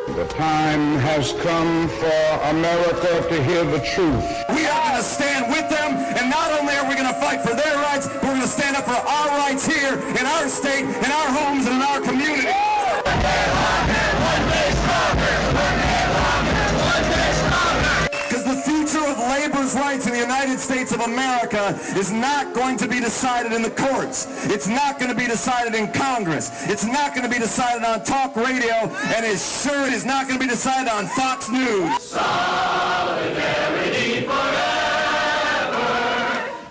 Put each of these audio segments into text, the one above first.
The time has come for America to hear the truth. We are going to stand with them, and not only are we going to fight for their rights, we're going to stand up for our rights here in our state, in our homes, and in our community. Because the future of labor's rights in the United States of America is not going to be decided in the courts. It's not going to be decided in Congress. It's not going to be decided on talk radio, and it's sure it is not going to be decided on Fox News. Solidarity forever.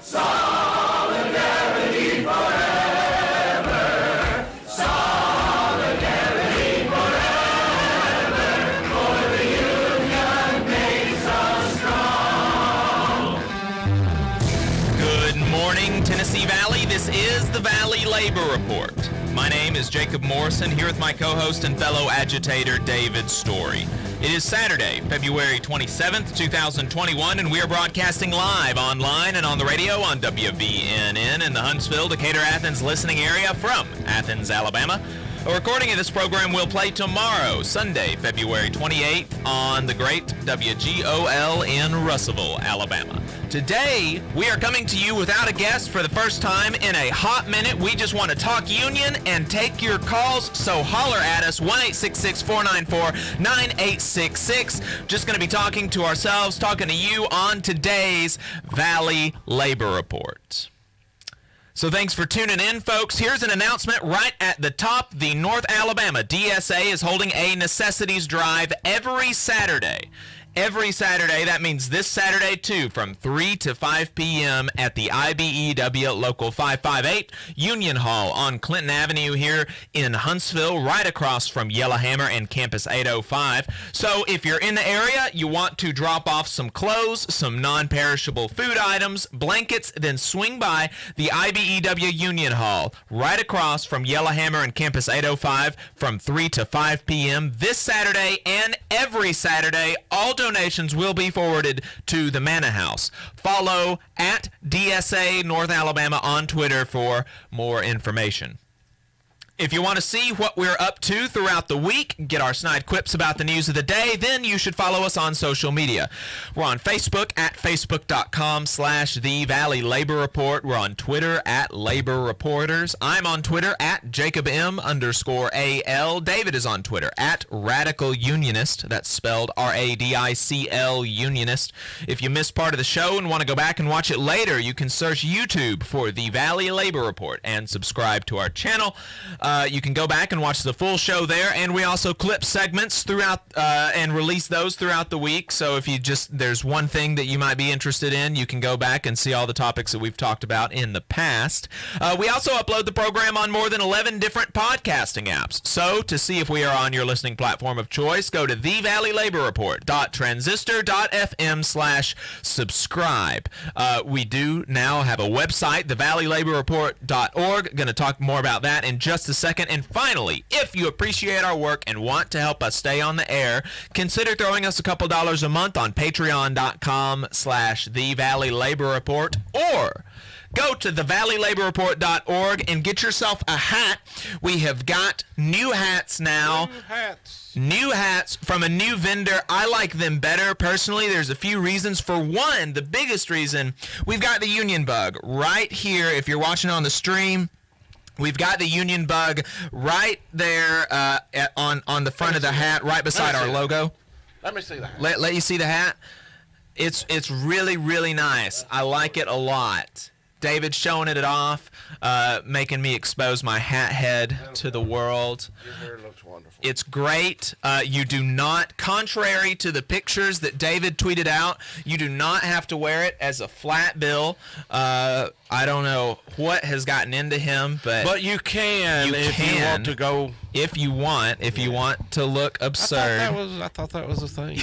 Solidarity forever. Solidarity forever. For the union makes us strong. Good morning, Tennessee Valley. This is the Valley Labor Report. My name is Jacob Morrison, here with my co-host and fellow agitator, David Story. It is Saturday, February 27th, 2021, and we are broadcasting live online and on the radio on WVNN in the Huntsville, Decatur, Athens listening area from Athens, Alabama. A recording of this program will play tomorrow, Sunday, February 28th, on the great WGOL in Russellville, Alabama. Today, we are coming to you without a guest for the first time in a hot minute. We just want to talk union and take your calls, so holler at us, 1-866-494-9866. Just going to be talking to ourselves, talking to you on today's Valley Labor Report. So thanks for tuning in, folks. Here's an announcement right at the top. The North Alabama DSA is holding a necessities drive every Saturday. Every Saturday, that means this Saturday too, from 3 to 5 p.m. at the IBEW Local 558 Union Hall on Clinton Avenue here in Huntsville, right across from Yellowhammer and Campus 805. So if you're in the area, you want to drop off some clothes, some non-perishable food items, blankets, then swing by the IBEW Union Hall right across from Yellowhammer and Campus 805 from 3 to 5 p.m. this Saturday and every Saturday. All donations will be forwarded to the Manna House. Follow at DSA North Alabama on Twitter for more information. If you want to see what we're up to throughout the week, get our snide quips about the news of the day, then you should follow us on social media. We're on Facebook at facebook.com/The Valley Labor Report. We're on Twitter at Labor Reporters. I'm on Twitter at JacobM_AL. David is on Twitter at Radical Unionist. That's spelled RADICL Unionist. If you missed part of the show and want to go back and watch it later, you can search YouTube for The Valley Labor Report and subscribe to our channel. You can go back and watch the full show there, and we also clip segments throughout and release those throughout the week. So if there's one thing that you might be interested in, you can go back and see all the topics that we've talked about in the past. We also upload the program on more than 11 different podcasting apps. So to see if we are on your listening platform of choice, go to thevalleylaborreport.transistor.fm/subscribe. We do now have a website, thevalleylaborreport.org. Going to talk more about that in just a second. And finally, if you appreciate our work and want to help us stay on the air, consider throwing us a couple dollars a month on patreon.com/The Valley Labor Report, or go to thevalleylaborreport.org and get yourself a hat. We have got new hats now. New hats from a new vendor. I like them better personally. There's a few reasons. For one, the biggest reason, we've got the Union Bug right here. If you're watching on the stream, we've got the Union Bug right there on the front of the hat, right beside our logo. Let me see the hat. Let you see the hat. It's really, really nice. I like it a lot. David's showing it off, making me expose my hat head to the world. Your hair looks wonderful. It's great. You do not, contrary to the pictures that David tweeted out, you do not have to wear it as a flat bill. I don't know what has gotten into him, but you can if you want to go. If you want to look absurd. I thought that was a thing.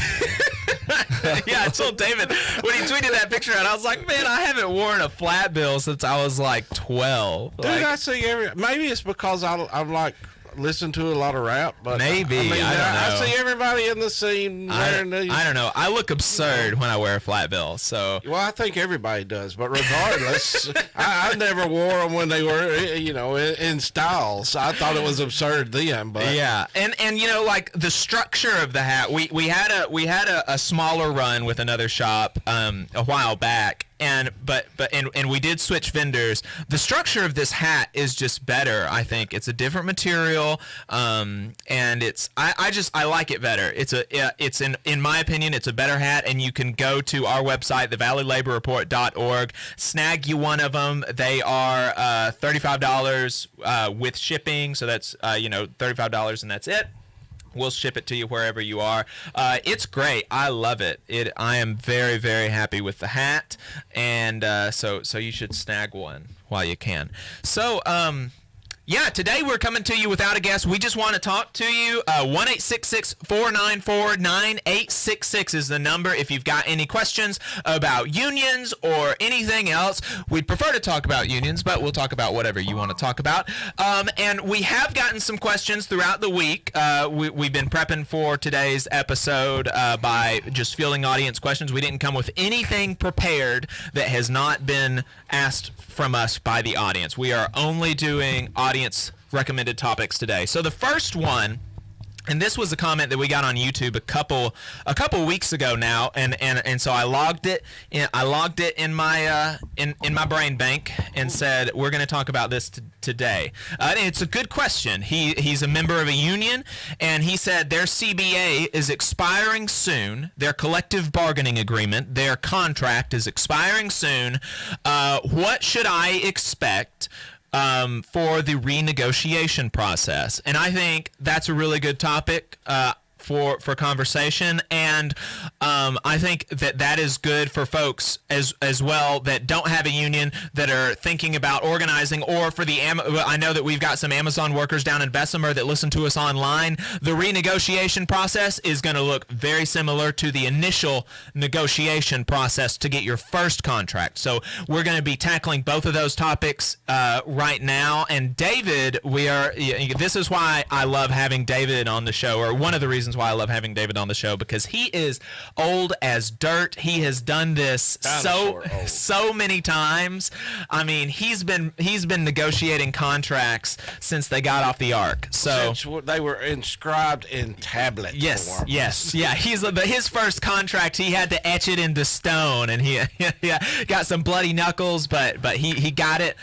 Yeah, I told David when he tweeted that picture out, I was like, man, I haven't worn a flat bill since I was like 12. Dude, I see maybe it's because I'm like listen to a lot of rap, but Maybe. I don't know. I see everybody in the scene wearing these. I don't know. I look absurd when I wear a flat bill. So. Well, I think everybody does, but regardless, I never wore them when they were, in style. So I thought it was absurd then. But yeah, and like the structure of the hat. We had a smaller run with another shop a while back. And we did switch vendors. The structure of this hat is just better. I think it's a different material, and I like it better. It's in my opinion, it's a better hat. And you can go to our website, thevalleylaborreport.org, snag you one of them. They are $35 with shipping, so that's $35 and that's it. We'll ship it to you wherever you are. It's great. I love it. I am very, very happy with the hat, and so you should snag one while you can. So, yeah, today we're coming to you without a guest. We just want to talk to you. 1-866-494-9866 is the number if you've got any questions about unions or anything else. We'd prefer to talk about unions, but we'll talk about whatever you want to talk about. And we have gotten some questions throughout the week. We've been prepping for today's episode by just fielding audience questions. We didn't come with anything prepared that has not been asked from us by the audience. We are only doing audience recommended topics today. So the first one, and this was a comment that we got on YouTube a couple weeks ago now, and so I logged it in my in my brain bank and said we're going to talk about this today. And it's a good question. He's a member of a union, and he said their CBA is expiring soon. Their collective bargaining agreement, their contract is expiring soon. What should I expect for the renegotiation process? And I think that's a really good topic for conversation, and I think that is good for folks as well that don't have a union, that are thinking about organizing, or for I know that we've got some Amazon workers down in Bessemer that listen to us online. The renegotiation process is going to look very similar to the initial negotiation process to get your first contract. So we're going to be tackling both of those topics right now. And David, this is why I love having David on the show, or one of the reasons why I love having David on the show, because he is old as dirt. He has done this so many times. I mean, he's been negotiating contracts since they got off the ark. So since they were inscribed in tablet form. Yes. His first contract, he had to etch it into stone, and he got some bloody knuckles, but he got it.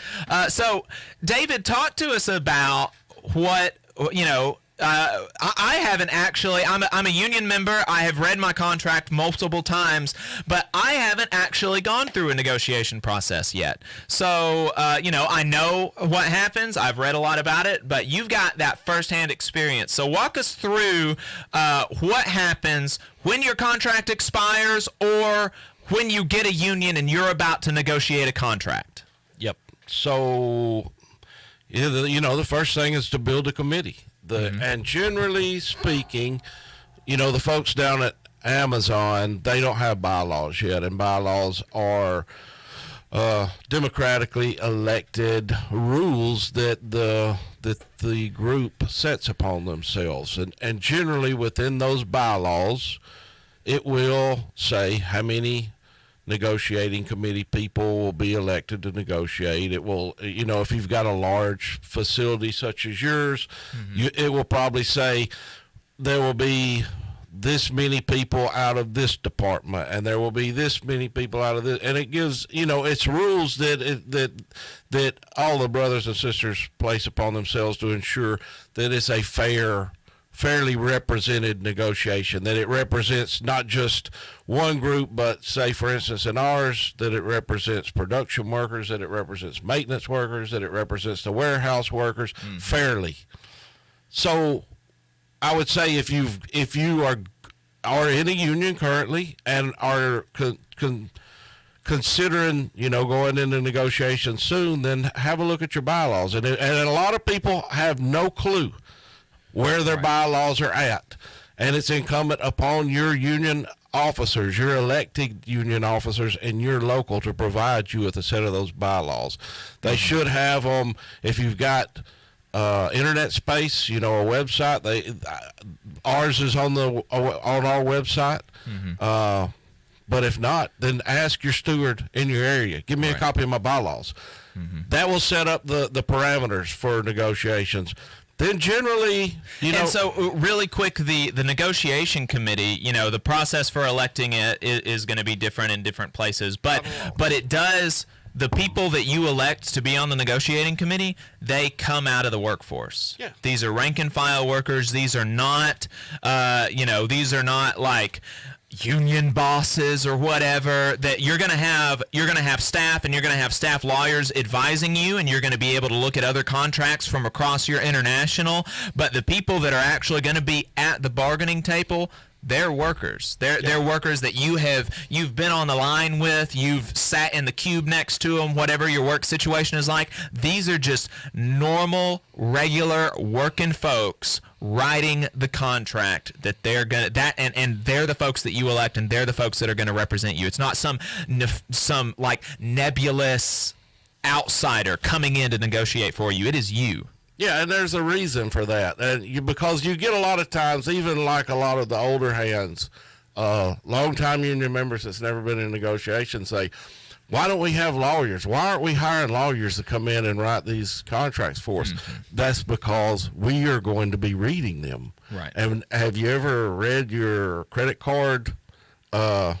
So David, talk to us about what I haven't actually. I'm a union member. I have read my contract multiple times, but I haven't actually gone through a negotiation process yet. So, I know what happens. I've read a lot about it, but you've got that firsthand experience. So walk us through what happens when your contract expires, or when you get a union and you're about to negotiate a contract. Yep. So, the first thing is to build a committee. And generally speaking, the folks down at Amazon, they don't have bylaws yet, and bylaws are democratically elected rules that the group sets upon themselves. And generally within those bylaws, it will say how many negotiating committee people will be elected to negotiate. It will, if you've got a large facility such as yours, it will probably say there will be this many people out of this department, and there will be this many people out of this, and it gives, it's rules that all the brothers and sisters place upon themselves to ensure that it's a fairly represented negotiation, that it represents not just one group, but say, for instance, in ours, that it represents production workers, that it represents maintenance workers, that it represents the warehouse workers fairly. So I would say if you are in a union currently and are considering, going into negotiations soon, then have a look at your bylaws. And a lot of people have no clue where their bylaws are at, and it's incumbent upon your union officers, your elected union officers, and your local to provide you with a set of those bylaws. They should have them. If you've got internet space, a website. Ours is on our website. But if not, then ask your steward in your area. Give me a copy of my bylaws. That will set up the parameters for negotiations. Then generally, And so really quick, the negotiation committee, the process for electing it is going to be different in different places. But it does, the people that you elect to be on the negotiating committee, they come out of the workforce. Yeah. These are rank and file workers. These are not, these are not like union bosses or whatever. That you're going to have staff, and you're going to have staff lawyers advising you, and you're going to be able to look at other contracts from across your international. But the people that are actually going to be at the bargaining table, they're workers. They're workers that you've been on the line with, you've sat in the cube next to them, whatever your work situation is like. These are just normal, regular working folks writing the contract that they're gonna and they're the folks that you elect, and they're the folks that are going to represent you. It's not some like nebulous outsider coming in to negotiate for you. It is you. Yeah, and there's a reason for that. And because you get a lot of times, even like a lot of the older hands, long-time union members that's never been in negotiations say, why don't we have lawyers? Why aren't we hiring lawyers to come in and write these contracts for us? That's because we are going to be reading them. Right. And have you ever read your credit card rules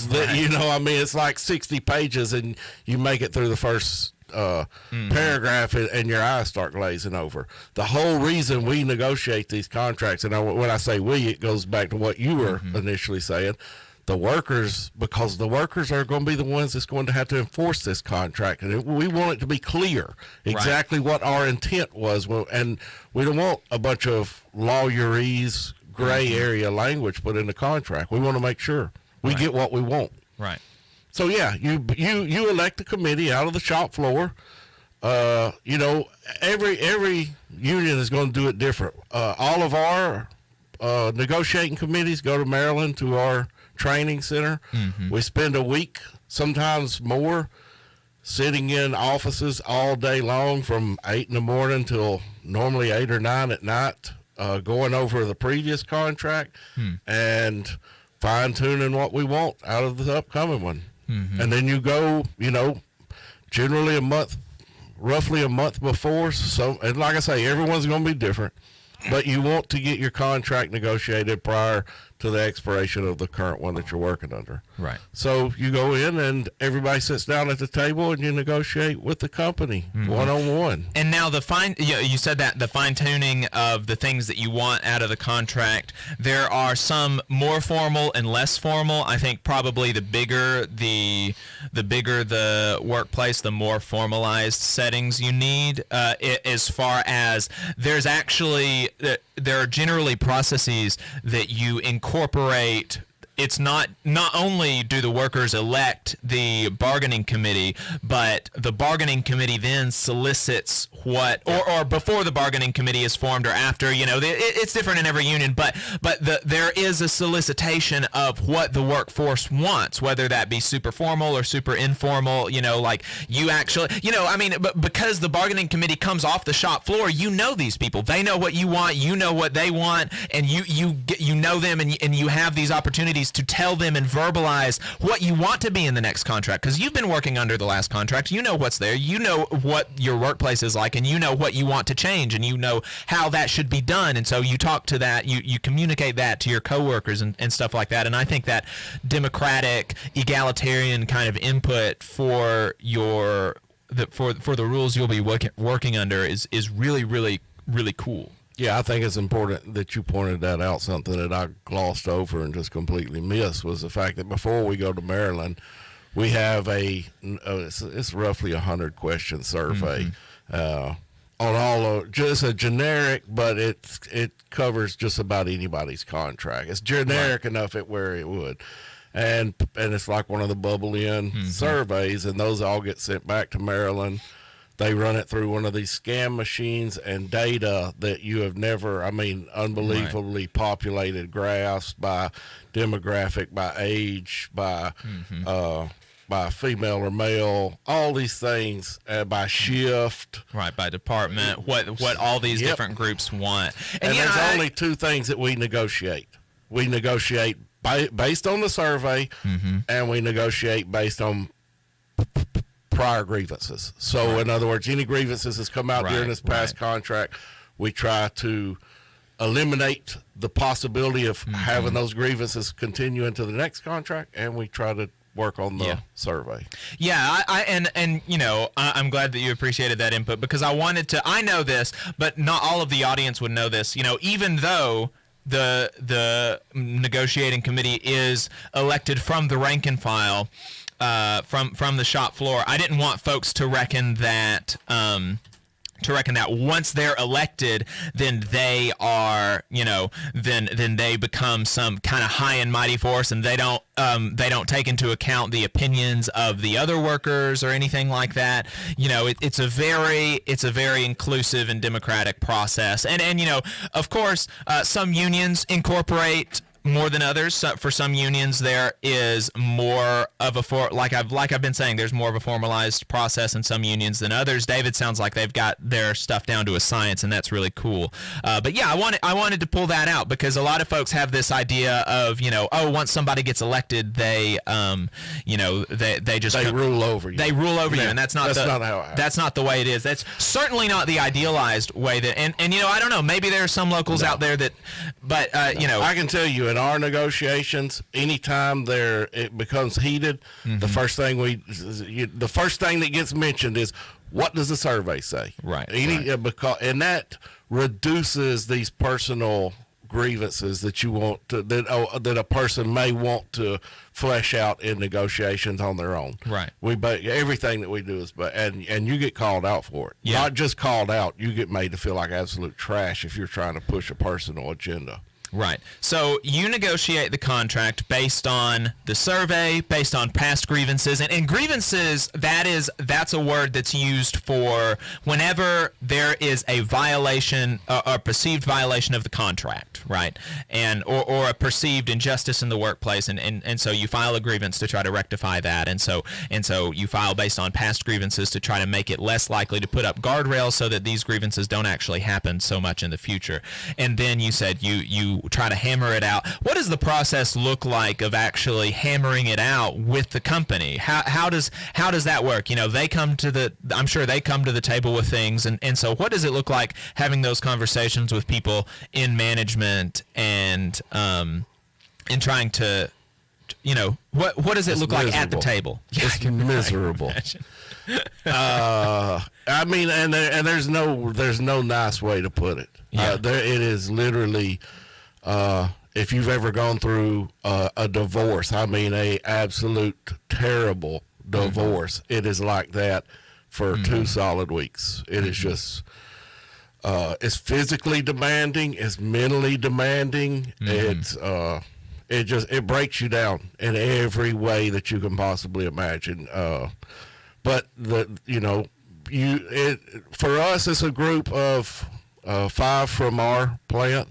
that, it's like 60 pages and you make it through the first paragraph and your eyes start glazing over. The whole reason we negotiate these contracts, and when I say we, it goes back to what you were initially saying, the workers, because the workers are going to be the ones that's going to have to enforce this contract, and we want it to be clear exactly what our intent was, and we don't want a bunch of lawyerese gray area language put in the contract. We want to make sure we get what we want. Right. So yeah, you elect a committee out of the shop floor. Every union is going to do it different. All of our negotiating committees go to Maryland to our training center. We spend a week, sometimes more, sitting in offices all day long from 8 in the morning till normally 8 or 9 at night, going over the previous contract and fine-tuning what we want out of the upcoming one. And then you go, generally roughly a month before. So, and like I say, everyone's going to be different, but you want to get your contract negotiated prior to the expiration of the current one that you're working under. Right. So you go in and everybody sits down at the table and you negotiate with the company one-on-one. And now you said that the fine tuning of the things that you want out of the contract, there are some more formal and less formal. I think probably the bigger the workplace, the more formalized settings you need, as far as there are generally processes that you incorporate. It's not only do the workers elect the bargaining committee, but the bargaining committee then solicits or before the bargaining committee is formed or after, it's different in every union, but there is a solicitation of what the workforce wants, whether that be super formal or super informal, like you actually, but because the bargaining committee comes off the shop floor, these people, they know what you want, what they want, and you know them, and you have these opportunities to tell them and verbalize what you want to be in the next contract, because you've been working under the last contract. You know what's there. You know what your workplace is like, and you know what you want to change, and you know how that should be done. And so you talk to that, you communicate that to your coworkers and stuff like that. And I think that democratic, egalitarian kind of input for the rules you'll be working under is really, really, really cool. Yeah, I think it's important that you pointed that out. Something that I glossed over and just completely missed was the fact that before we go to Maryland, we have it's roughly 100-question survey on all of, just a generic, but it covers just about anybody's contract. It's generic enough where it would. And it's like one of the bubble-in surveys, and those all get sent back to Maryland. They run it through one of these scan machines, and data that you have never, unbelievably populated graphs by demographic, by age, by by female or male, all these things, by shift. Right, by department, what all these different groups want. And you know, there's only two things that we negotiate. We negotiate based on the survey, and we negotiate based on prior grievances. So, in other words, any grievances that's come out during this past contract, we try to eliminate the possibility of having those grievances continue into the next contract, and we try to work on the survey. Yeah, and you know, I'm glad that you appreciated that input, because I know this, but not all of the audience would know this. You know, even though the negotiating committee is elected from the rank and file, from the shop floor, I didn't want folks to reckon that once they're elected, then they are, you know, then they become some kind of high and mighty force, and they don't take into account the opinions of the other workers or anything like that. You know, it's a very inclusive and democratic process, and you know, of course, some unions incorporate more than others. So for some unions, there is more of like I've been saying, there's more of a formalized process in some unions than others. David sounds like they've got their stuff down to a science, and that's really cool. But yeah, I wanted to pull that out, because a lot of folks have this idea of, you know, oh, once somebody gets elected, they you know, they just rule over you. They rule over you, and that's not how it happens. That's not the way it is. That's certainly not the idealized way that. And you know, I don't know. Maybe there are some locals out there that, but you know, I can tell you, in our negotiations, anytime it becomes heated, the first thing that gets mentioned is, what does the survey say? Right. And that reduces these personal grievances that you want to, that a person may want to flesh out in negotiations on their own. Right. Everything that we do is, and you get called out for it. Yeah. Not just called out, you get made to feel like absolute trash if you're trying to push a personal agenda. Right. So you negotiate the contract based on the survey, based on past grievances, and grievances, that's a word that's used for whenever there is a violation, a perceived violation of the contract, right? And or a perceived injustice in the workplace, and so you file a grievance to try to rectify that, and so you file based on past grievances to try to make it less likely to put up guardrails so that these grievances don't actually happen so much in the future. And then you said you try to hammer it out. What does the process look like of actually hammering it out with the company? How does that work? You know, I'm sure they come to the table with things, and so what does it look like having those conversations with people in management and trying to, you know, what does it look like at the table? It's miserable. I mean, and there's no nice way to put it. Yeah. It is literally, if you've ever gone through a divorce, I mean, a absolute terrible divorce, it is like that for 2 solid weeks. It is just, it's physically demanding, it's mentally demanding, it breaks you down in every way that you can possibly imagine. But for us, it's a group of 5 from our plant,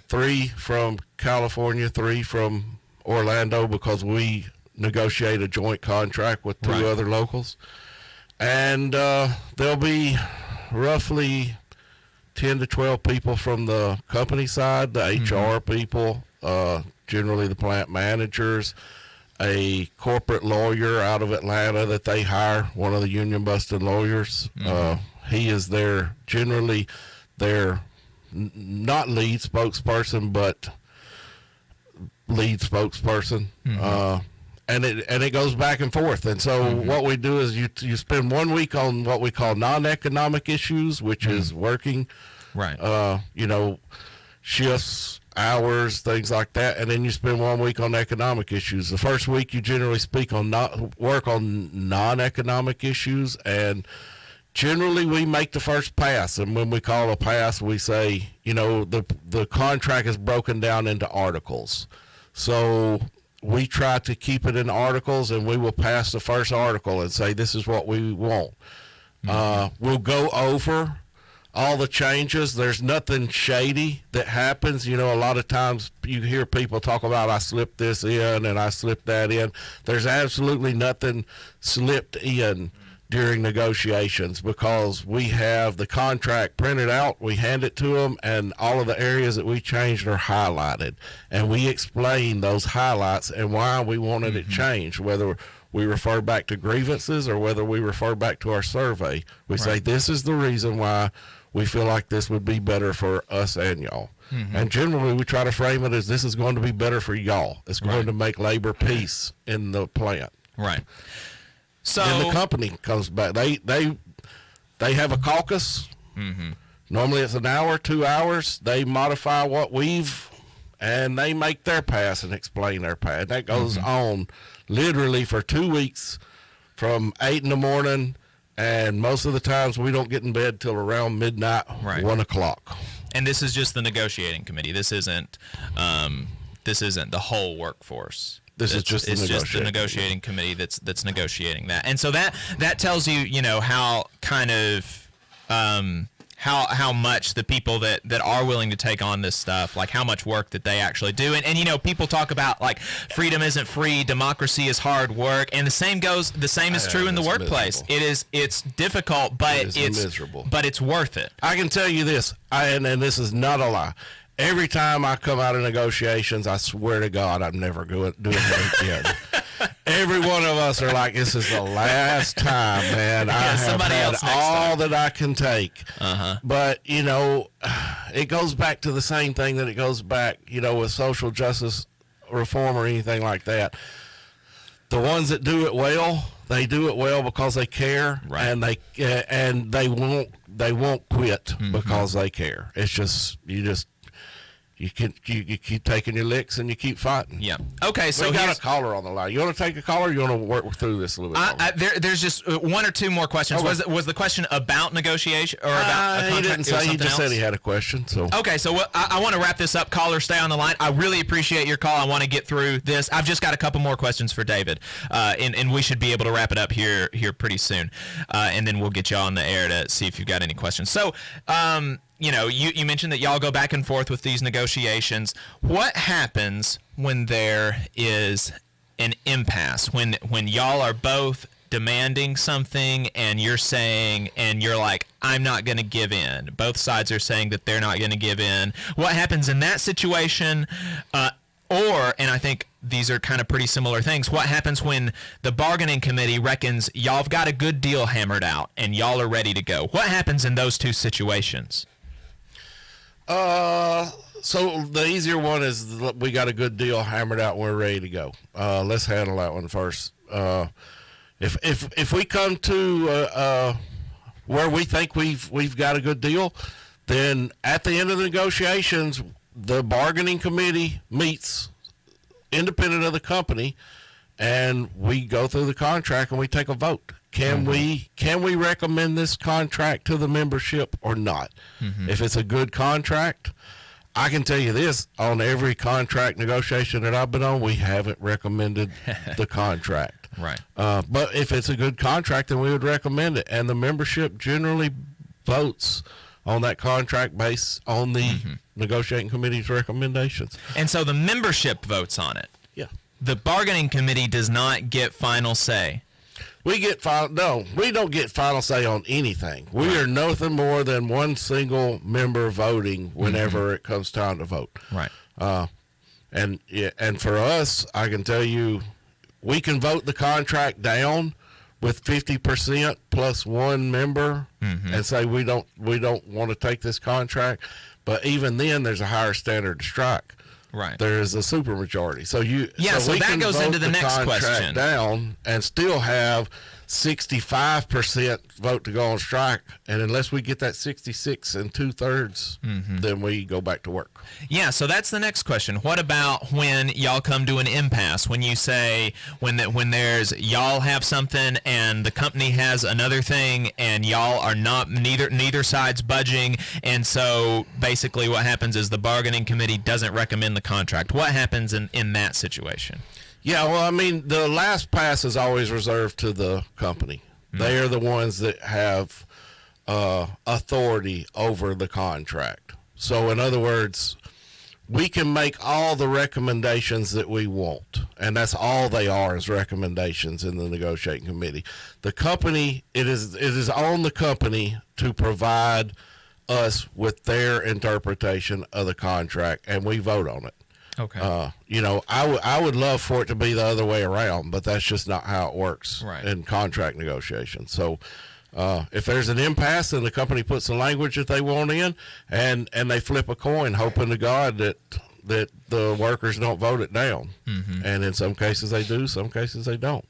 3 from California, 3 from Orlando, because we negotiate a joint contract with 2 other locals. And there'll be roughly 10 to 12 people from the company side, the HR people, generally the plant managers, a corporate lawyer out of Atlanta that they hire, one of the union-busted lawyers. He is generally their not lead spokesperson, but lead spokesperson. And it goes back and forth. And so what we do is you spend 1 week on what we call non-economic issues, which is working, shifts, hours, things like that, and then you spend 1 week on economic issues. The first week you generally work on non-economic issues, and generally we make the first pass. And when we call a pass, we say, the contract is broken down into articles. So we try to keep it in articles, and we will pass the first article and say, this is what we want. We'll go over all the changes. There's nothing shady that happens. You know, a lot of times you hear people talk about, I slipped this in and I slipped that in. There's absolutely nothing slipped in during negotiations, because we have the contract printed out, we hand it to them, and all of the areas that we changed are highlighted, and we explain those highlights and why we wanted it changed, whether we refer back to grievances or whether we refer back to our survey. We say, this is the reason why we feel like this would be better for us and y'all. And generally we try to frame it as, this is going to be better for y'all. It's going to make labor peace in the plant. Right. So And the company comes back. They have a caucus. Normally it's an hour, 2 hours. They modify what and they make their pass and explain their pass. That goes on literally for 2 weeks, from 8 in the morning, and most of the times we don't get in bed till around midnight, 1 o'clock. And this is just the negotiating committee. This isn't the whole workforce. It's just the negotiating committee that's negotiating that. And so that tells you, you know, how kind of how much the people that are willing to take on this stuff, like how much work that they actually do. And you know, people talk about like freedom isn't free, democracy is hard work, and the same is true in the workplace. Miserable. It's difficult, but it's miserable. But it's worth it. I can tell you this, and this is not a lie. Every time I come out of negotiations, I swear to God, I'm never doing it again. Every one of us are like, this is the last time, man. I have had all that I can take. But, you know, it goes back to the same thing that it goes back, you know, with social justice reform or anything like that. The ones that do it well, they do it well because they care, and they won't quit because they care. It's just you keep taking your licks and you keep fighting. Yeah. Okay. So we got a caller on the line. You want to take a caller? Or you want to work through this a little bit? There's just one or two more questions. Okay. Was the question about negotiation or about a contract? He didn't say. He just said he had had a question. So okay. So I want to wrap this up. Caller, stay on the line. I really appreciate your call. I want to get through this. I've just got a couple more questions for David, and we should be able to wrap it up here pretty soon, and then we'll get you on the air to see if you've got any questions. So. You know, you mentioned that y'all go back and forth with these negotiations. What happens when there is an impasse, when y'all are both demanding something and you're saying, and you're like, I'm not going to give in? Both sides are saying that they're not going to give in. What happens in that situation? And I think these are kind of pretty similar things. What happens when the bargaining committee reckons y'all have got a good deal hammered out and y'all are ready to go? What happens in those two situations? So the easier one is we got a good deal hammered out and we're ready to go. Let's handle that one first. If we come to where we think we've got a good deal, then at the end of the negotiations, the bargaining committee meets independent of the company, and we go through the contract and we take a vote. Can we recommend this contract to the membership or not? If it's a good contract, I can tell you this, on every contract negotiation that I've been on, we haven't recommended the contract. Right. But if it's a good contract, then we would recommend it. And the membership generally votes on that contract based on the negotiating committee's recommendations. And so the membership votes on it. Yeah. The bargaining committee does not get final say. We don't get final say on anything. We are nothing more than one single member voting whenever it comes time to vote. Right. And for us, I can tell you, we can vote the contract down with 50% plus one member and say we don't want to take this contract. But even then, there's a higher standard to strike. Right. There is a supermajority. So that goes into the next question. Down and still have 65% vote to go on strike, and unless we get that 66 and 2/3, then we go back to work. Yeah, so that's the next question. What about when y'all come to an impasse? When you say when there's y'all have something and the company has another thing, and y'all are not neither side's budging, and so basically what happens is the bargaining committee doesn't recommend the contract. What happens in that situation? Yeah, well, I mean, the last pass is always reserved to the company. They are the ones that have authority over the contract. So in other words, we can make all the recommendations that we want, and that's all they are, is recommendations in the negotiating committee. The company, it is on the company to provide us with their interpretation of the contract, and we vote on it. Okay. I would love for it to be the other way around, but that's just not how it works in contract negotiations. So if there's an impasse and the company puts the language that they want in, and they flip a coin, hoping to God that the workers don't vote it down. Mm-hmm. And in some cases they do, some cases they don't.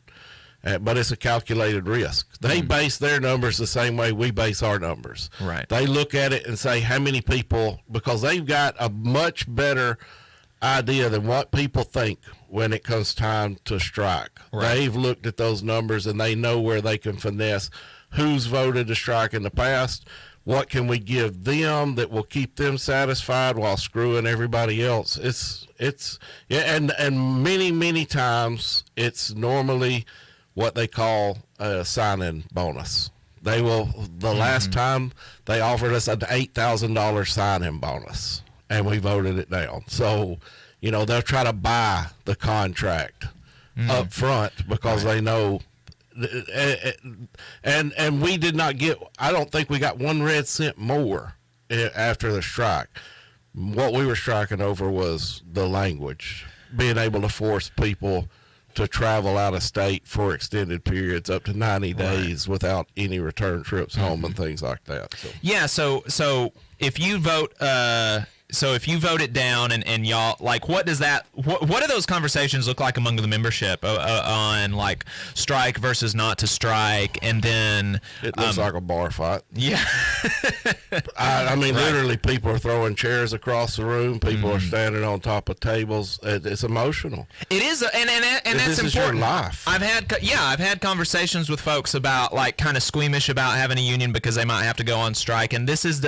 But it's a calculated risk. They base their numbers the same way we base our numbers. Right. They look at it and say how many people, because they've got a much better idea than what people think when it comes time to strike. Right. They've looked at those numbers and they know where they can finesse who's voted to strike in the past. What can we give them that will keep them satisfied while screwing everybody else? And many times it's normally what they call a sign-in bonus. They will, the last time they offered us an $8,000 sign-in bonus, and we voted it down. So, they'll try to buy the contract up front because they know. And we did not get, I don't think we got 1 red cent more after the strike. What we were striking over was the language, being able to force people to travel out of state for extended periods up to 90 days without any return trips home and things like that. So. Yeah. So if you vote, if you vote it down and y'all, like, what does that, what do those conversations look like among the membership on like strike versus not to strike? And then it looks like a bar fight. Yeah. I mean, literally people are throwing chairs across the room. People are standing on top of tables. It's emotional. It is. And that's important. Is your life. I've had conversations with folks about like kind of squeamish about having a union because they might have to go on strike. And this is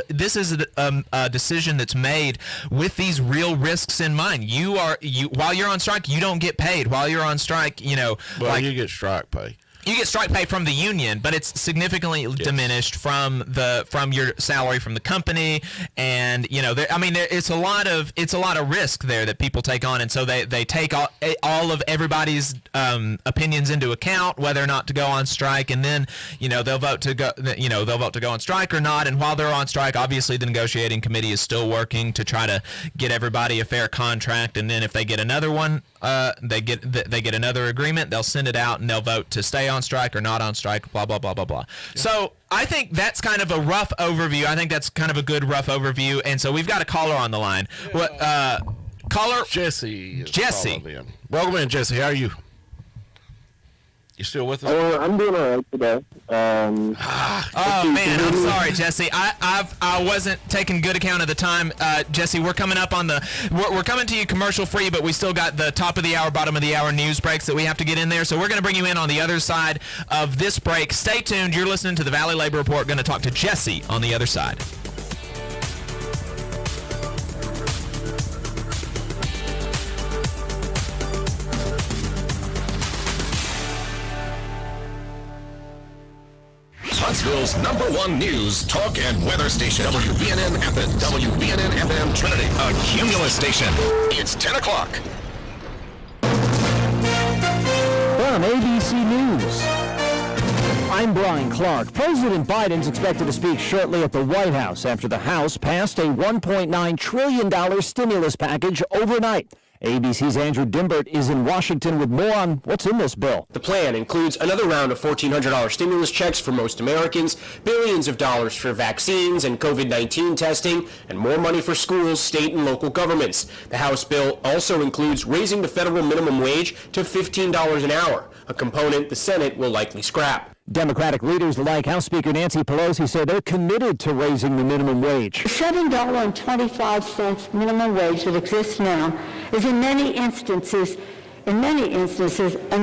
a decision that's made with these real risks in mind. While you're on strike, you don't get paid. While you're on strike, you get strike pay. You get strike pay from the union, but it's significantly diminished from your salary from the company, and it's a lot of risk there that people take on, and so they take all of everybody's opinions into account, whether or not to go on strike, and then they'll vote to go on strike or not. And while they're on strike, obviously the negotiating committee is still working to try to get everybody a fair contract, and then if they get another one, they get another agreement, they'll send it out and they'll vote to stay on strike or not on strike, blah, blah, blah, blah, blah. Yeah. So I think that's kind of a rough overview. I think that's kind of a good rough overview. And so we've got a caller on the line. Yeah. Caller? Jesse. Jesse. Welcome in, Jesse. How are you? You still with us? I'm doing all right today. Man, I'm sorry, Jesse. I wasn't taking good account of the time. Jesse, we're coming up on we're coming to you commercial free, but we still got the top of the hour, bottom of the hour news breaks that we have to get in there. So we're going to bring you in on the other side of this break. Stay tuned. You're listening to the Valley Labor Report. Going to talk to Jesse on the other side. Huntsville's #1 news, talk, and weather station. WVNN Athens. WVNN FM Trinity. A Cumulus station. It's 10 o'clock. From ABC News, I'm Brian Clark. President Biden's expected to speak shortly at the White House after the House passed a $1.9 trillion stimulus package overnight. ABC's Andrew Dimbert is in Washington with more on what's in this bill. The plan includes another round of $1,400 stimulus checks for most Americans, billions of dollars for vaccines and COVID-19 testing, and more money for schools, state, and local governments. The House bill also includes raising the federal minimum wage to $15 an hour, a component the Senate will likely scrap. Democratic leaders like House Speaker Nancy Pelosi say they're committed to raising the minimum wage. The $7.25 minimum wage that exists now is in many instances, an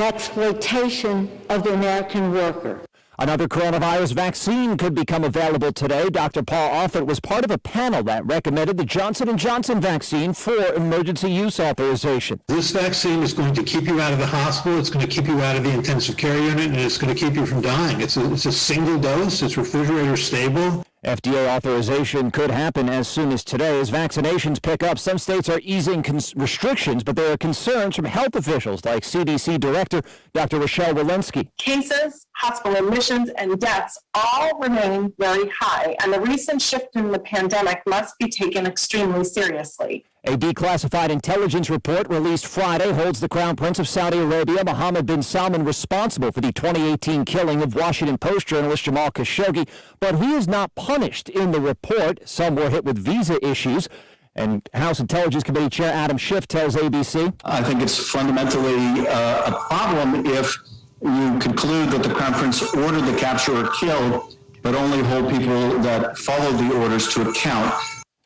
exploitation of the American worker. Another coronavirus vaccine could become available today. Dr. Paul Offit was part of a panel that recommended the Johnson & Johnson vaccine for emergency use authorization. This vaccine is going to keep you out of the hospital, it's going to keep you out of the intensive care unit, and it's going to keep you from dying. It's a single dose, it's refrigerator stable. FDA authorization could happen as soon as today. As vaccinations pick up, some states are easing restrictions, but there are concerns from health officials like CDC Director Dr. Rochelle Walensky. Cases, hospital admissions, and deaths all remain very high, and the recent shift in the pandemic must be taken extremely seriously. A declassified intelligence report released Friday holds the Crown Prince of Saudi Arabia, Mohammed bin Salman, responsible for the 2018 killing of Washington Post journalist Jamal Khashoggi, but he is not punished in the report. Some were hit with visa issues. And House Intelligence Committee Chair Adam Schiff tells ABC. I think it's fundamentally a problem if you conclude that the Crown Prince ordered the capture or kill, but only hold people that follow the orders to account.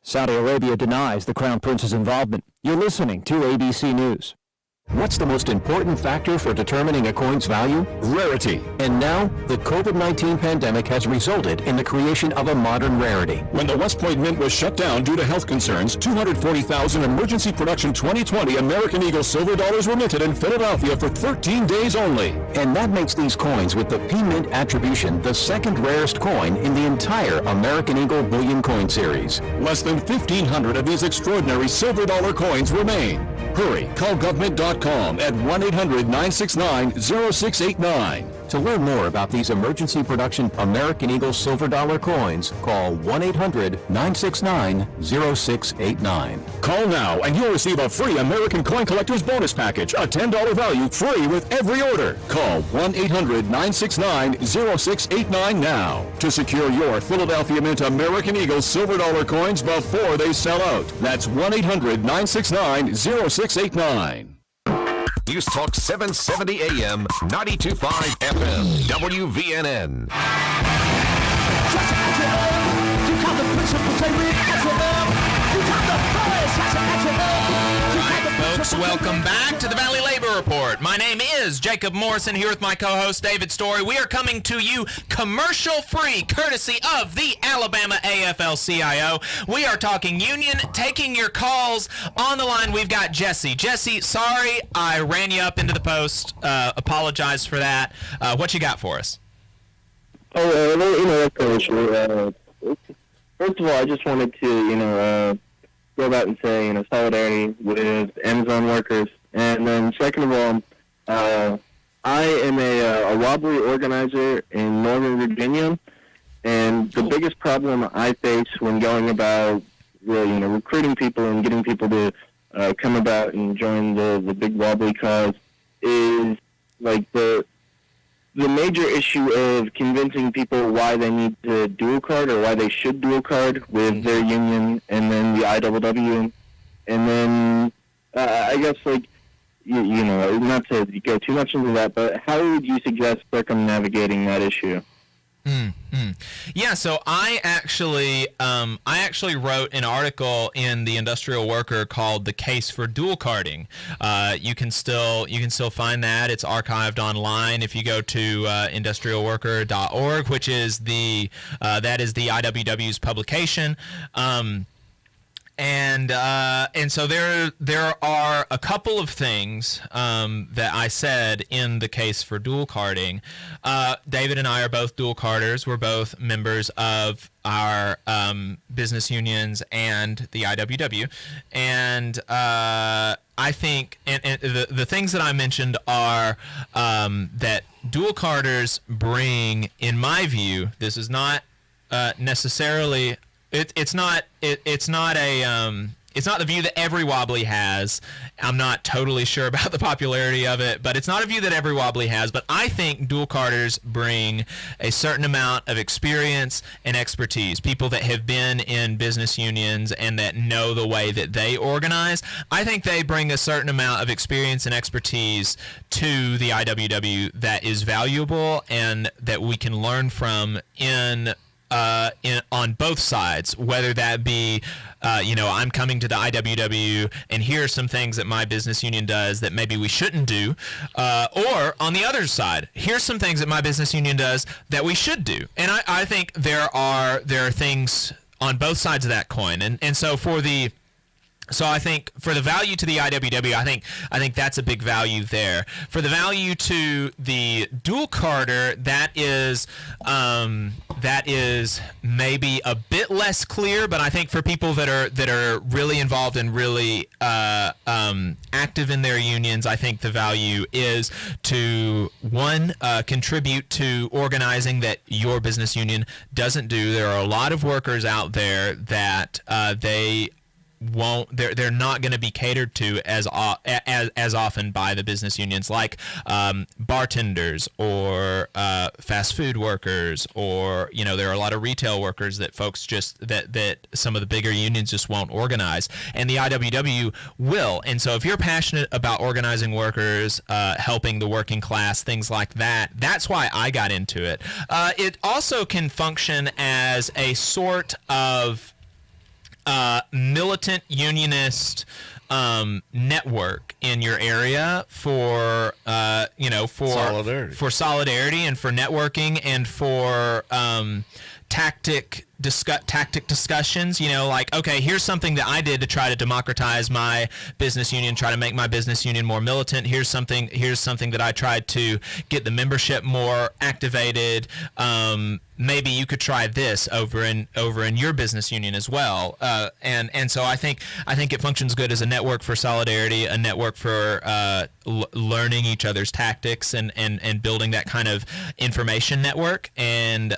Saudi Arabia denies the Crown Prince's involvement. You're listening to ABC News. What's the most important factor for determining a coin's value? Rarity. And now, the COVID-19 pandemic has resulted in the creation of a modern rarity. When the West Point Mint was shut down due to health concerns, 240,000 emergency production 2020 American Eagle silver dollars were minted in Philadelphia for 13 days only. And that makes these coins with the P-Mint attribution the second rarest coin in the entire American Eagle bullion coin series. Less than 1,500 of these extraordinary silver dollar coins remain. Hurry, call government.com at 1-800-969-0689. To learn more about these emergency production American Eagle silver dollar coins, call 1-800-969-0689. Call now and you'll receive a free American Coin Collector's Bonus Package, a $10 value free with every order. Call 1-800-969-0689 now to secure your Philadelphia Mint American Eagle silver dollar coins before they sell out. That's 1-800-969-0689. News Talk 770 AM, 92.5 FM, WVNN. Folks, welcome back to the Valley Labor Report. My name is Jacob Morrison, here with my co-host David Story. We are coming to you commercial-free, courtesy of the Alabama AFL-CIO. We are talking union, taking your calls. On the line, we've got Jesse. Jesse, sorry I ran you up into the post. Apologize for that. What you got for us? That's no issue. First of all, I just wanted to, go out and say, solidarity with Amazon workers. And then second of all, I am a wobbly organizer in Northern Virginia, and the biggest problem I face when going about, recruiting people and getting people to come about and join the big wobbly cause is, like, the major issue of convincing people why they need to dual card or why they should dual card with their union and then the IWW. And then I guess, not to go too much into that, but how would you suggest circumnavigating that issue? Yeah, so I actually wrote an article in the Industrial Worker called "The Case for Dual Carding." You can still find that. It's archived online if you go to industrialworker.org, which is that is the IWW's publication. And so there are a couple of things that I said in the case for dual carding. David and I are both dual carders. We're both members of our business unions and the IWW. And I think and the things that I mentioned are that dual carders bring, in my view, this is not necessarily... It's not the view that every wobbly has. I'm not totally sure about the popularity of it, but it's not a view that every wobbly has. But I think dual carders bring a certain amount of experience and expertise. People that have been in business unions and that know the way that they organize. I think they bring a certain amount of experience and expertise to the IWW that is valuable and that we can learn from in on both sides, whether that be, I'm coming to the IWW and here are some things that my business union does that maybe we shouldn't do, or on the other side, here's some things that my business union does that we should do. And I think there are things on both sides of that coin, and so I think for the value to the IWW, I think that's a big value there. For the value to the dual carder, that is maybe a bit less clear. But I think for people that are really involved and really active in their unions, I think the value is to contribute to organizing that your business union doesn't do. There are a lot of workers out there that they're not going to be catered to as often by the business unions, like bartenders or fast food workers, or there are a lot of retail workers that folks that some of the bigger unions just won't organize, and the IWW will. And so if you're passionate about organizing workers, helping the working class, things like that, that's why I got into it. It also can function as a sort of militant unionist network in your area for solidarity and for networking and for tactic discussions, like, okay, here's something that I did to try to democratize my business union, try to make my business union more militant. Here's something that I tried to get the membership more activated. Maybe you could try this over in your business union as well. And so I think it functions good as a network for solidarity, a network for learning each other's tactics and building that kind of information network. And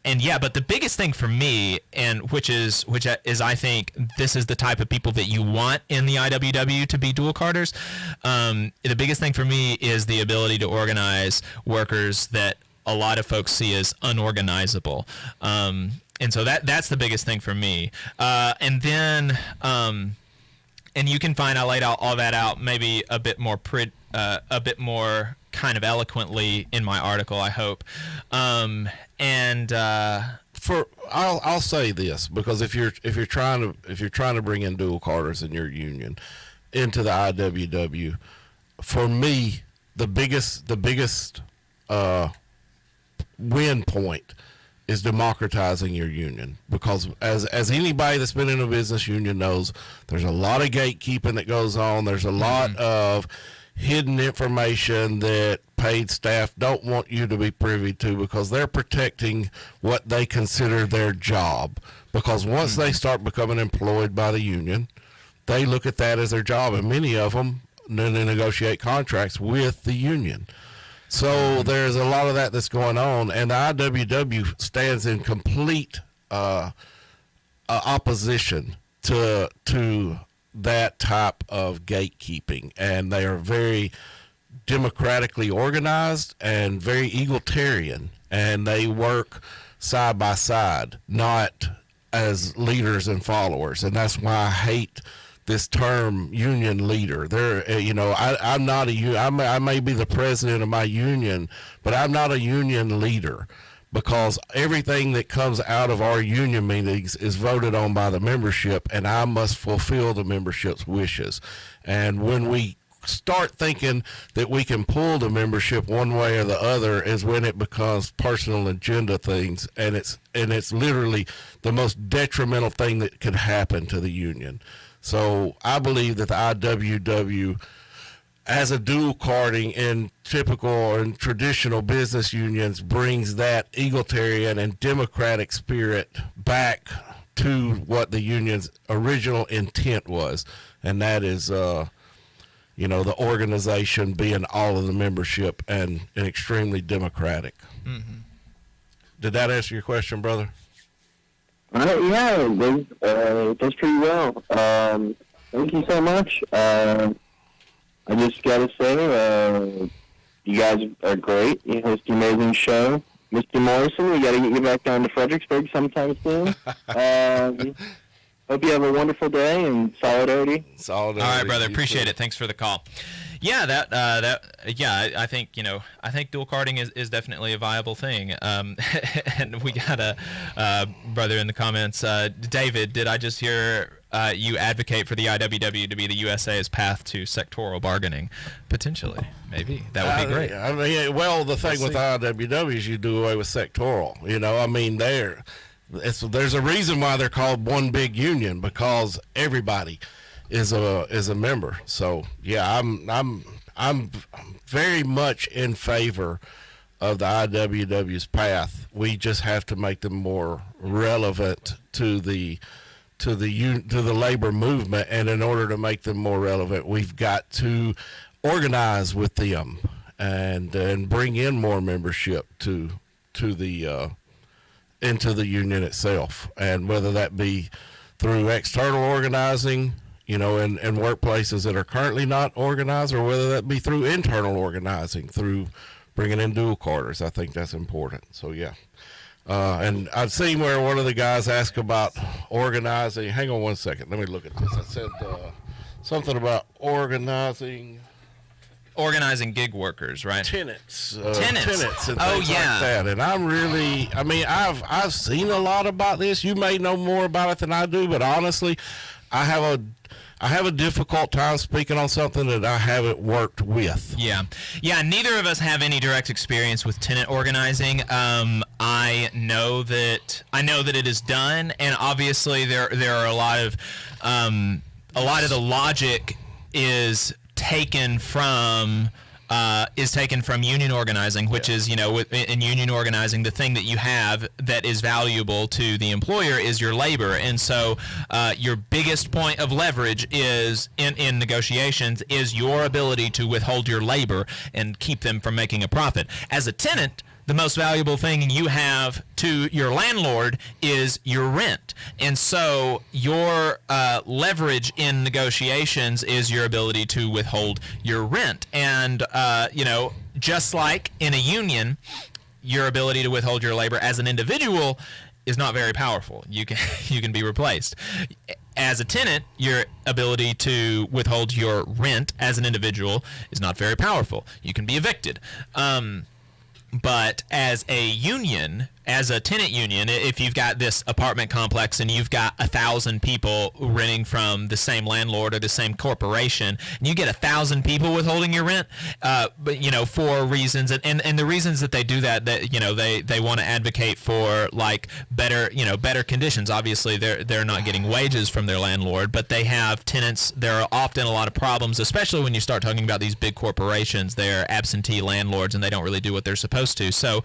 yeah, but the biggest thing for me, and which is I think this is the type of people that you want in the IWW to be dual carders. The biggest thing for me is the ability to organize workers that a lot of folks see as unorganizable. And so that's the biggest thing for me. And then, and you can find, I laid all that out maybe a bit more kind of eloquently in my article, I hope. I'll say this, because if you're trying to bring in dual carders in your union into the IWW, for me, the biggest win point is democratizing your union, because as anybody that's been in a business union knows, there's a lot of gatekeeping that goes on. There's a lot of hidden information that paid staff don't want you to be privy to, because they're protecting what they consider their job. Because once they start becoming employed by the union, they look at that as their job, and many of them then they negotiate contracts with the union. So there's a lot of that that's going on, and the IWW stands in complete opposition to that type of gatekeeping, and they are very democratically organized and very egalitarian, and they work side by side, not as leaders and followers. And that's why I hate this term union leader. I'm not I may be the president of my union, but I'm not a union leader, because everything that comes out of our union meetings is voted on by the membership, and I must fulfill the membership's wishes. And when we start thinking that we can pull the membership one way or the other is when it becomes personal agenda things, and it's literally the most detrimental thing that could happen to the union. So I believe that the IWW, as a dual carding in typical and traditional business unions, brings that egalitarian and democratic spirit back to what the union's original intent was, and that is the organization being all of the membership and extremely democratic. Mm-hmm. Did that answer your question, brother? Yeah, it does pretty well. Thank you so much. I just got to say, you guys are great. You host an amazing show. Mr. Morrison, we got to get you back down to Fredericksburg sometime soon. hope you have a wonderful day and solidarity. All right, brother. Appreciate it. Thanks for the call. Yeah, I think dual carding is definitely a viable thing. And we got a brother in the comments. David, did I just hear you advocate for the IWW to be the USA's path to sectoral bargaining? Potentially, maybe that would be great. I mean, well, the thing with IWW is you do away with sectoral. I mean, there's a reason why they're called one big union, because everybody is a member. So yeah, I'm very much in favor of the IWW's path. We just have to make them more relevant to the labor movement, and in order to make them more relevant, we've got to organize with them and bring in more membership to the into the union itself, and whether that be through external organizing, in workplaces that are currently not organized, or whether that be through internal organizing, through bringing in dual carders. I think that's important. So yeah. And I've seen where one of the guys asked about organizing. Hang on one second. Let me look at this. I said something about organizing gig workers, right? Tenants and Tenants. things like that. And I've seen a lot about this. You may know more about it than I do, but honestly, I have a difficult time speaking on something that I haven't worked with. Yeah. Neither of us have any direct experience with tenant organizing. I know that it is done, and obviously there are a lot of the logic is taken from union organizing, which is, in union organizing, the thing that you have that is valuable to the employer is your labor. And so your biggest point of leverage is in negotiations is your ability to withhold your labor and keep them from making a profit. As a tenant, the most valuable thing you have to your landlord is your rent. And so your leverage in negotiations is your ability to withhold your rent. And, just like in a union, your ability to withhold your labor as an individual is not very powerful. You can be replaced. As a tenant, your ability to withhold your rent as an individual is not very powerful. You can be evicted. But as a union, as a tenant union, if you've got this apartment complex and you've got 1,000 people renting from the same landlord or the same corporation, and you get 1,000 people withholding your rent, but for reasons, and the reasons that they do that they want to advocate for like better conditions. Obviously, they're not getting wages from their landlord, but they have tenants. There are often a lot of problems, especially when you start talking about these big corporations. They're absentee landlords and they don't really do what they're supposed to. So,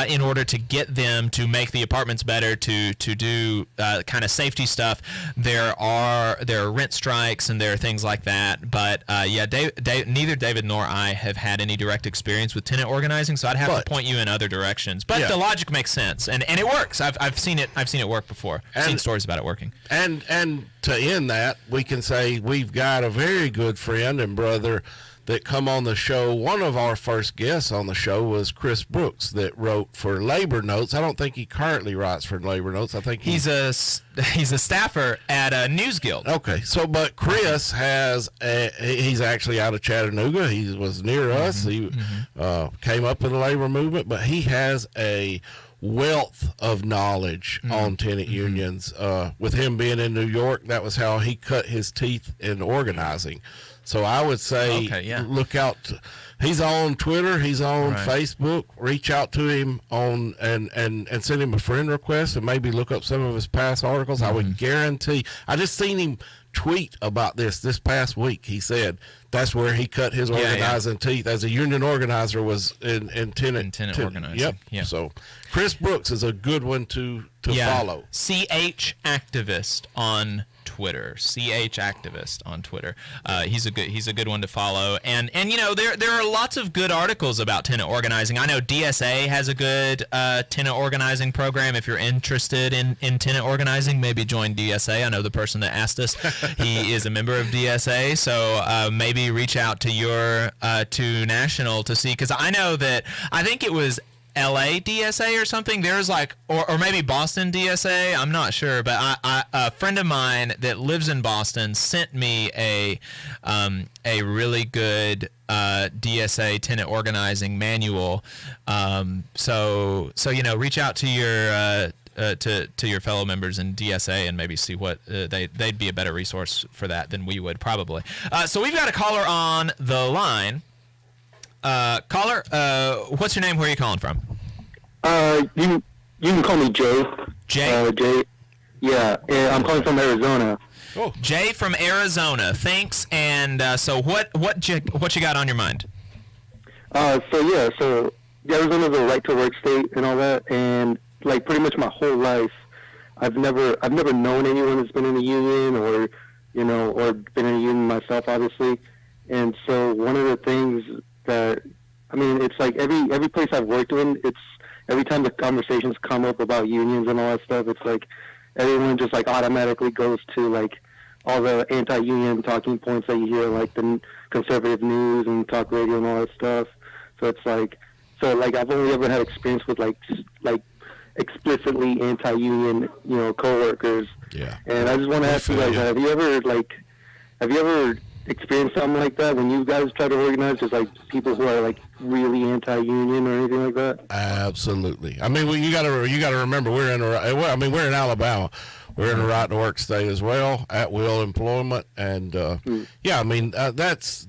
in order to get them to make the apartments better, to do kind of safety stuff, there are rent strikes and there are things like that. But neither David nor I have had any direct experience with tenant organizing, so I'd have to point you in other directions. But the logic makes sense, and it works. I've seen it work before. I've seen stories about it working. And to end that, we can say we've got a very good friend and brother that come on the show. One of our first guests on the show was Chris Brooks, that wrote for Labor Notes. I don't think he currently writes for Labor Notes. I think he's a staffer at News Guild. Okay, but Chris he's actually out of Chattanooga. He was near us. He came up in the labor movement, but he has a wealth of knowledge on tenant unions. With him being in New York, that was how he cut his teeth in organizing. So I would say, look out. He's on Twitter. He's on Facebook. Reach out to him on and send him a friend request and maybe look up some of his past articles. I would guarantee. I just seen him tweet about this past week. He said that's where he cut his organizing teeth as a union organizer, was in tenant organizing. Yep. So Chris Brooks is a good one to follow. CH Activist on Twitter. CH Activist on Twitter. He's a good one to follow. And there are lots of good articles about tenant organizing. I know DSA has a good tenant organizing program. If you're interested in tenant organizing, maybe join DSA. I know the person that asked us. He is a member of DSA, so maybe reach out to your to National to see, because I know that I think it was LA DSA or something. There's like, or maybe Boston DSA. I'm not sure, but a friend of mine that lives in Boston sent me a really good DSA tenant organizing manual. So reach out to your to your fellow members in DSA and maybe see what they'd be a better resource for that than we would probably. So we've got a caller on the line. Caller, what's your name? Where are you calling from? You can call me Jay. Jay? Jay. Yeah, I'm calling from Arizona. Oh. Jay from Arizona. Thanks. And so what you got on your mind? So Arizona's a right to work state and all that, and like pretty much my whole life, I've never known anyone that's been in a union or been in a union myself, obviously. And so one of the things that, I mean, it's like every place I've worked in, it's every time the conversations come up about unions and all that stuff, it's like everyone just like automatically goes to like all the anti-union talking points that you hear, like the conservative news and talk radio and all that stuff. So it's like, I've only ever had experience with like explicitly anti-union, coworkers. Yeah. And I just want to ask you guys, have you ever experienced something like that when you guys try to organize, just like people who are like really anti-union or anything like that? Absolutely. I mean, you got to remember we're in Alabama. We're in a right to work state as well, at will employment, and that's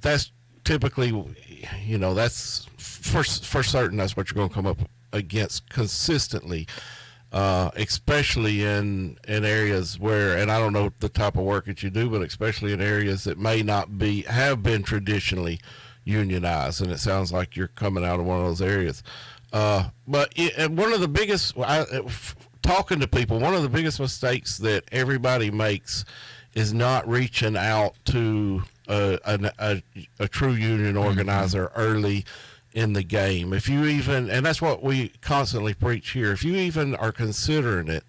typically, that's for certain. That's what you're going to come up against consistently, especially in areas where, and I don't know the type of work that you do, but especially in areas that may not have been traditionally unionized, and it sounds like you're coming out of one of those areas. But one of the biggest, talking to people, one of the biggest mistakes that everybody makes is not reaching out to a true union organizer early in the game. If you even, and that's what we constantly preach here, if you even are considering it,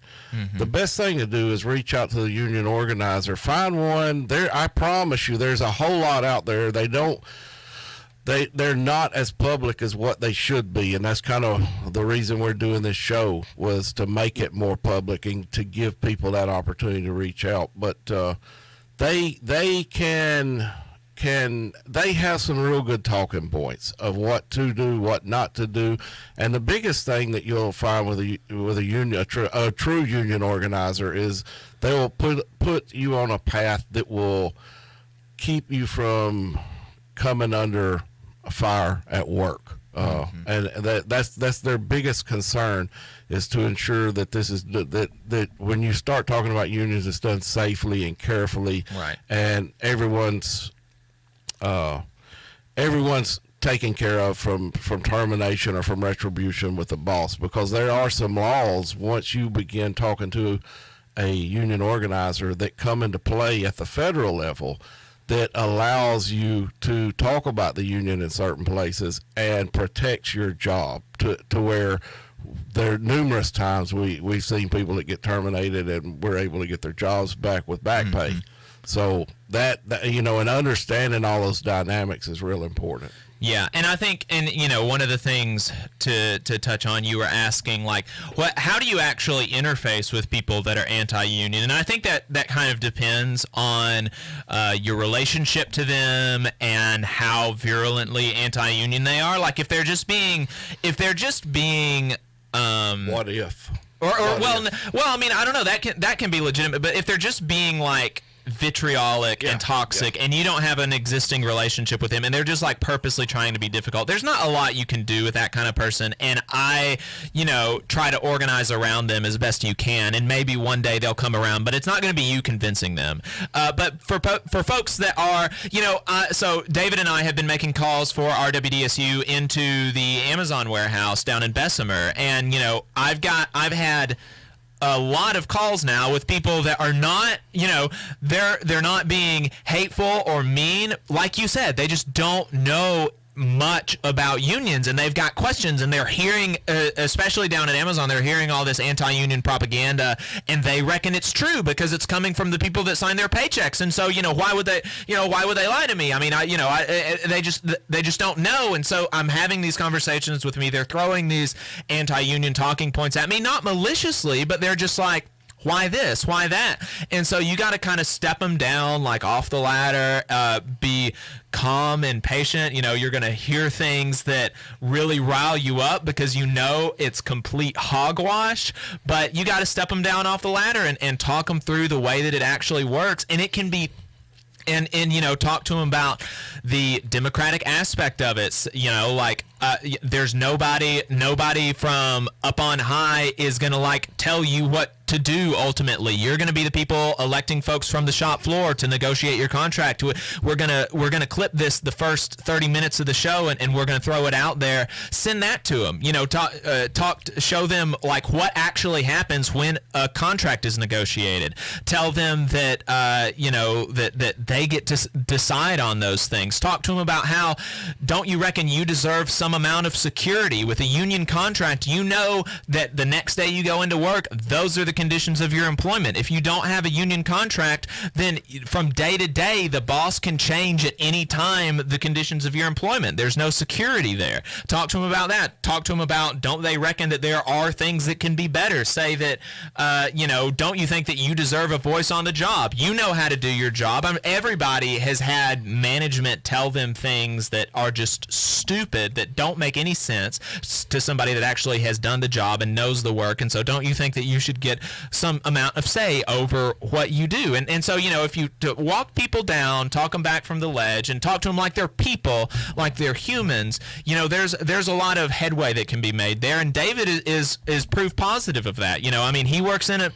the best thing to do is reach out to the union organizer. Find one. There, I promise you, there's a whole lot out there. They're not as public as what they should be, and that's kind of the reason we're doing this show, was to make it more public and to give people that opportunity to reach out. But they have some real good talking points of what to do, what not to do, and the biggest thing that you'll find with a union, a true union organizer, is they will put you on a path that will keep you from coming under a fire at work, and that's their biggest concern, is to ensure that this is that when you start talking about unions, it's done safely and carefully, right? And everyone's taken care of from termination or from retribution with the boss, because there are some laws once you begin talking to a union organizer that come into play at the federal level that allows you to talk about the union in certain places and protects your job to where there are numerous times we've seen people that get terminated and we're able to get their jobs back with back pay. So that and understanding all those dynamics is real important. Yeah, and I think, one of the things to touch on, you were asking, like, how do you actually interface with people that are anti-union? And I think that kind of depends on your relationship to them and how virulently anti-union they are. Like, if they're just being what if? I mean, I don't know. That can be legitimate, but if they're just being like vitriolic and toxic, and you don't have an existing relationship with them, and they're just like purposely trying to be difficult, there's not a lot you can do with that kind of person. And I try to organize around them as best you can, and maybe one day they'll come around, but it's not going to be you convincing them. But for folks that are so David and I have been making calls for RWDSU into the Amazon warehouse down in Bessemer, and I've had a lot of calls now with people that are not, they're not being hateful or mean. Like you said, they just don't know much about unions, and they've got questions, and they're hearing, especially down at Amazon, they're hearing all this anti-union propaganda, and they reckon it's true because it's coming from the people that sign their paychecks. And so, why would they lie to me? I mean, they just don't know. And so I'm having these conversations with me. They're throwing these anti-union talking points at me, not maliciously, but they're just like, why this? Why that? And so you got to kind of step them down, like off the ladder, be calm and patient. You're going to hear things that really rile you up because it's complete hogwash, but you got to step them down off the ladder and talk them through the way that it actually works. And it can be and talk to them about the democratic aspect of it. There's nobody from up on high is going to tell you what to do. Ultimately, you're going to be the people electing folks from the shop floor to negotiate your contract. We're gonna clip the first 30 minutes of the show and we're gonna throw it out there. Send that to them. Show them what actually happens when a contract is negotiated. Tell them that that they get to decide on those things. Talk to them about how, don't you reckon you deserve some amount of security with a union contract? That the next day you go into work, those are the conditions of your employment. If you don't have a union contract, then from day to day, the boss can change at any time the conditions of your employment. There's no security there. Talk to them about that. Talk to them about, don't they reckon that there are things that can be better? Say that, don't you think that you deserve a voice on the job? You know how to do your job. Everybody has had management tell them things that are just stupid, that don't make any sense to somebody that actually has done the job and knows the work. And so don't you think that you should get some amount of say over what you do? And so, if you walk people down, talk them back from the ledge, and talk to them like they're people, like they're humans, there's a lot of headway that can be made there. And David is proof positive of that. He works in a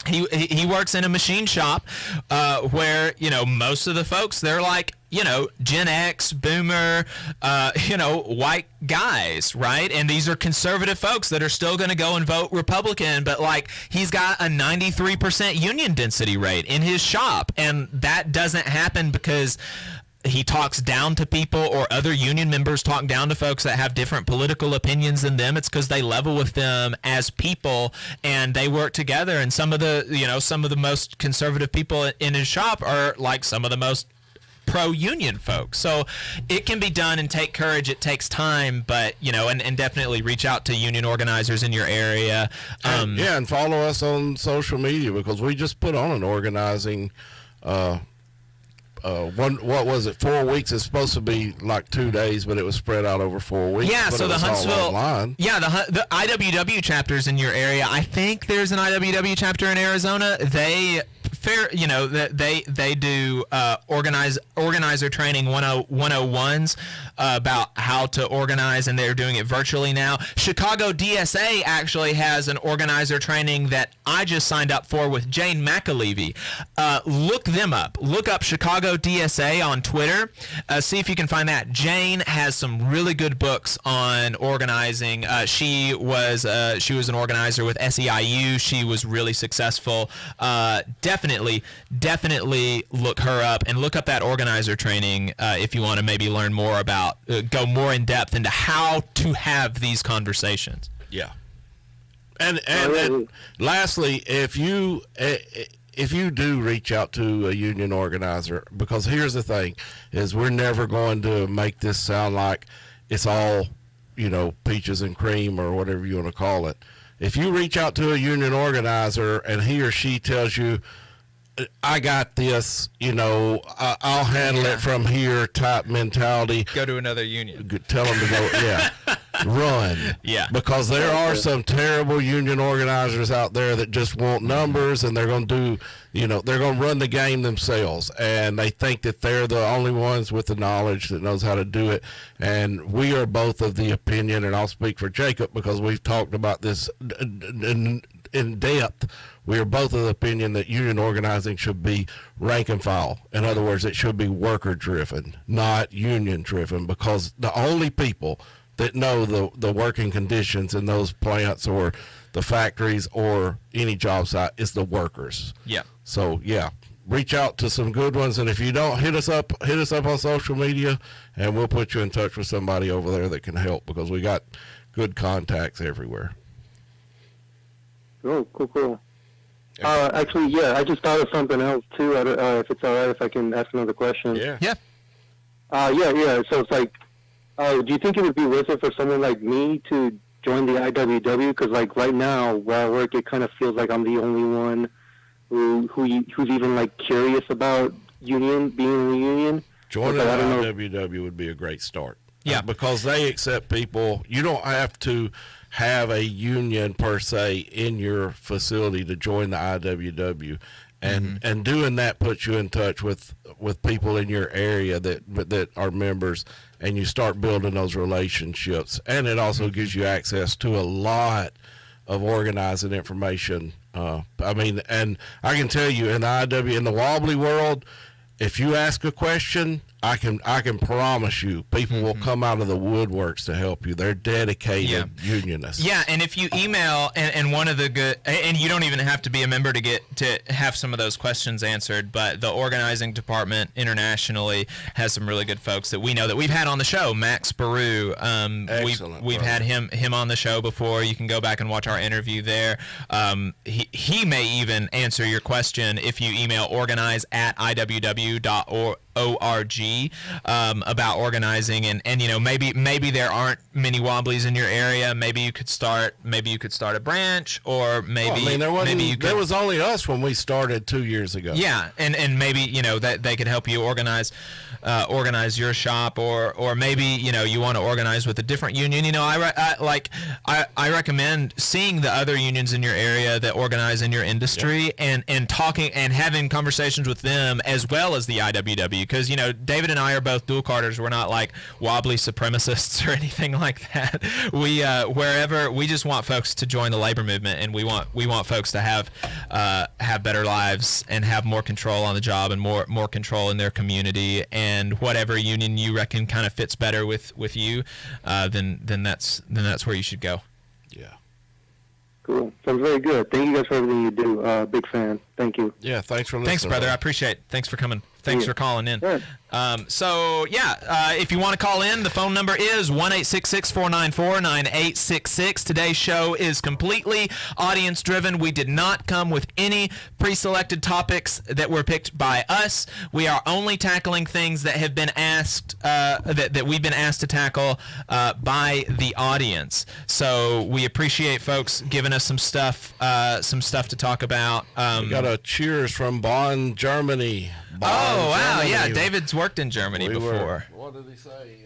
He works in a machine shop where, most of the folks, they're Gen X, boomer, white guys, right? And these are conservative folks that are still going to go and vote Republican, but he's got a 93% union density rate in his shop. And that doesn't happen because he talks down to people or other union members talk down to folks that have different political opinions than them. It's because they level with them as people and they work together. And some of the most conservative people in his shop are some of the most pro-union folks. So it can be done and take courage. It takes time, but and definitely reach out to union organizers in your area. And follow us on social media, because we just put on an organizing what was it, 4 weeks? It's supposed to be 2 days, but it was spread out over 4 weeks. Yeah, so the Huntsville, the IWW chapters in your area. I think there's an IWW chapter in Arizona. They do organizer training 101s about how to organize, and they're doing it virtually now. Chicago DSA actually has an organizer training that I just signed up for with Jane McAlevey. Look them up. Look up Chicago DSA on Twitter. See if you can find that. Jane has some really good books on organizing. She was an organizer with SEIU. She was really successful. Definitely look her up and look up that organizer training if you want to maybe learn more about, go more in depth into how to have these conversations. Yeah. And lastly, if you do reach out to a union organizer, because here's the thing, is we're never going to make this sound like it's all, peaches and cream or whatever you want to call it. If you reach out to a union organizer and he or she tells you, I got this, I'll handle it from here type mentality. Go to another union. Tell them to go, run. Yeah. Because there are some terrible union organizers out there that just want numbers, and they're going to do, they're going to run the game themselves, and they think that they're the only ones with the knowledge that knows how to do it. And we are both of the opinion, and I'll speak for Jacob because we've talked about this in depth. We are both of the opinion that union organizing should be rank and file. In other words, it should be worker driven, not union driven, because the only people that know the working conditions in those plants or the factories or any job site is the workers. Yeah. So, reach out to some good ones, and if you don't, hit us up on social media, and we'll put you in touch with somebody over there that can help, because we got good contacts everywhere. Oh, cool. Actually, yeah, I just thought of something else too. If it's all right, if I can ask another question. Yeah. Yeah. Yeah. So it's like, do you think it would be worth it for someone like me to join the IWW? Because like right now, where I work, it kind of feels like I'm the only one who's even like curious about being in the union. Joining the IWW would be a great start. Yeah, because they accept people. You don't have to have a union per se in your facility to join the IWW, and doing that puts you in touch with people in your area that are members, and you start building those relationships, and it also gives you access to a lot of organizing information. I mean, and I can tell you in the wobbly world, if you ask a question, I can promise you people will come out of the woodworks to help you. They're dedicated unionists. Yeah, and if you email, and one of the good, and you don't even have to be a member to have some of those questions answered, but the organizing department internationally has some really good folks that we know that we've had on the show. Max Baru, excellent. We've had him on the show before. You can go back and watch our interview there. He may even answer your question if you email organize@iww.org. About organizing, and you know, maybe there aren't many Wobblies in your area. Maybe you could start a branch, or maybe there was only us when we started 2 years ago. Yeah, and maybe, you know, that they could help you organize your shop, or maybe, you know, you want to organize with a different union. You know, I recommend seeing the other unions in your area that organize in your industry, and talking and having conversations with them as well as the IWW. Because, you know, David and I are both dual carders. We're not like wobbly supremacists or anything like that. We we just want folks to join the labor movement, and we want folks to have better lives and have more control on the job and more control in their community. And whatever union you reckon kind of fits better with you, then that's where you should go. Yeah. Cool. Sounds very good. Thank you guys for everything you do. Big fan. Thank you. Yeah, thanks for listening. Thanks, brother. I appreciate it. Thanks for coming. Thanks for calling in. Sure. If you want to call in, the phone number is 1-866-494-9866. Today's show is completely audience-driven. We did not come with any pre-selected topics that were picked by us. We are only tackling things that have been asked, that we've been asked to tackle by the audience. So we appreciate folks giving us some stuff to talk about. We got a cheers from Bonn, Germany. Wow, yeah, David's worked in Germany before. What did he say?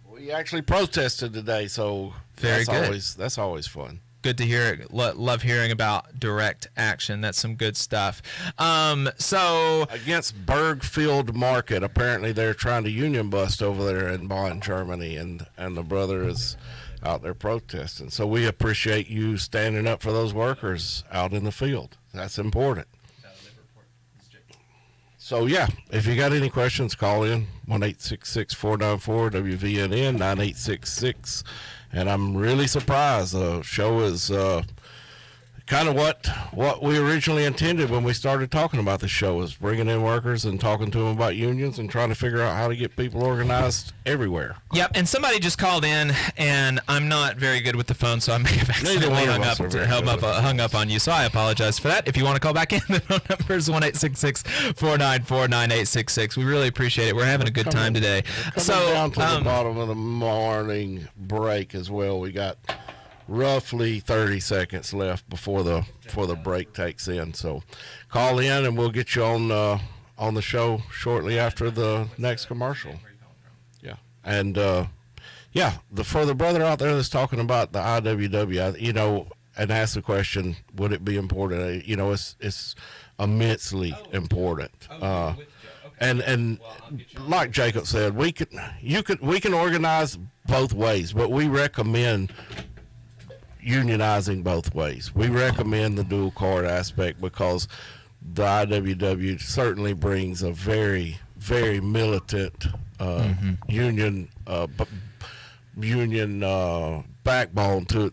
We actually protested today, so Very good. That's always fun. Good to hear it. Love hearing about direct action. That's some good stuff. Against Bergfield Market, apparently they're trying to union bust over there in Bonn, Germany, and the brother is out there protesting. So we appreciate you standing up for those workers out in the field. That's important. So, yeah, if you got any questions, call in 1-866-494-WVNN, 9866. And I'm really surprised. The show is kind of what we originally intended when we started talking about the show, is bringing in workers and talking to them about unions and trying to figure out how to get people organized everywhere. Yep, and somebody just called in, and I'm not very good with the phone, so I may have accidentally hung up on you, so I apologize for that. If you want to call back in, the phone number is 1-866-494-9866. We really appreciate it. We're having a good time today. So down to the bottom of the morning break as well. We got roughly 30 seconds left before the break takes in. So call in and we'll get you on the show shortly after the next commercial. Yeah. And for the brother out there that's talking about the IWW, you know, and ask the question, would it be important? You know, it's immensely important. And like Jacob said, we can organize both ways, but we recommend unionizing both ways. We recommend the dual card aspect because the IWW certainly brings a very, very militant union backbone to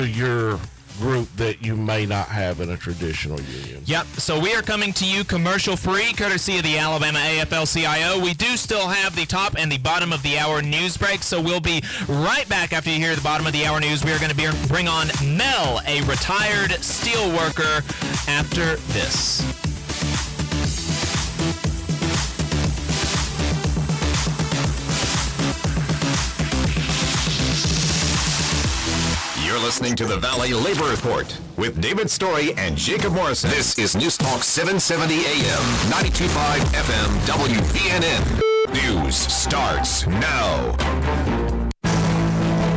your group that you may not have in a traditional union. Yep. So we are coming to you commercial free, courtesy of the Alabama AFL-CIO. We do still have the top and the bottom of the hour news break, so we'll be right back after you hear the bottom of the hour news. We are going to bring on Mel, a retired steel worker, after this. You're listening to the Valley Labor Report with David Story and Jacob Morrison. This is News Talk 770 AM, 92.5 FM, WVNN. News starts now.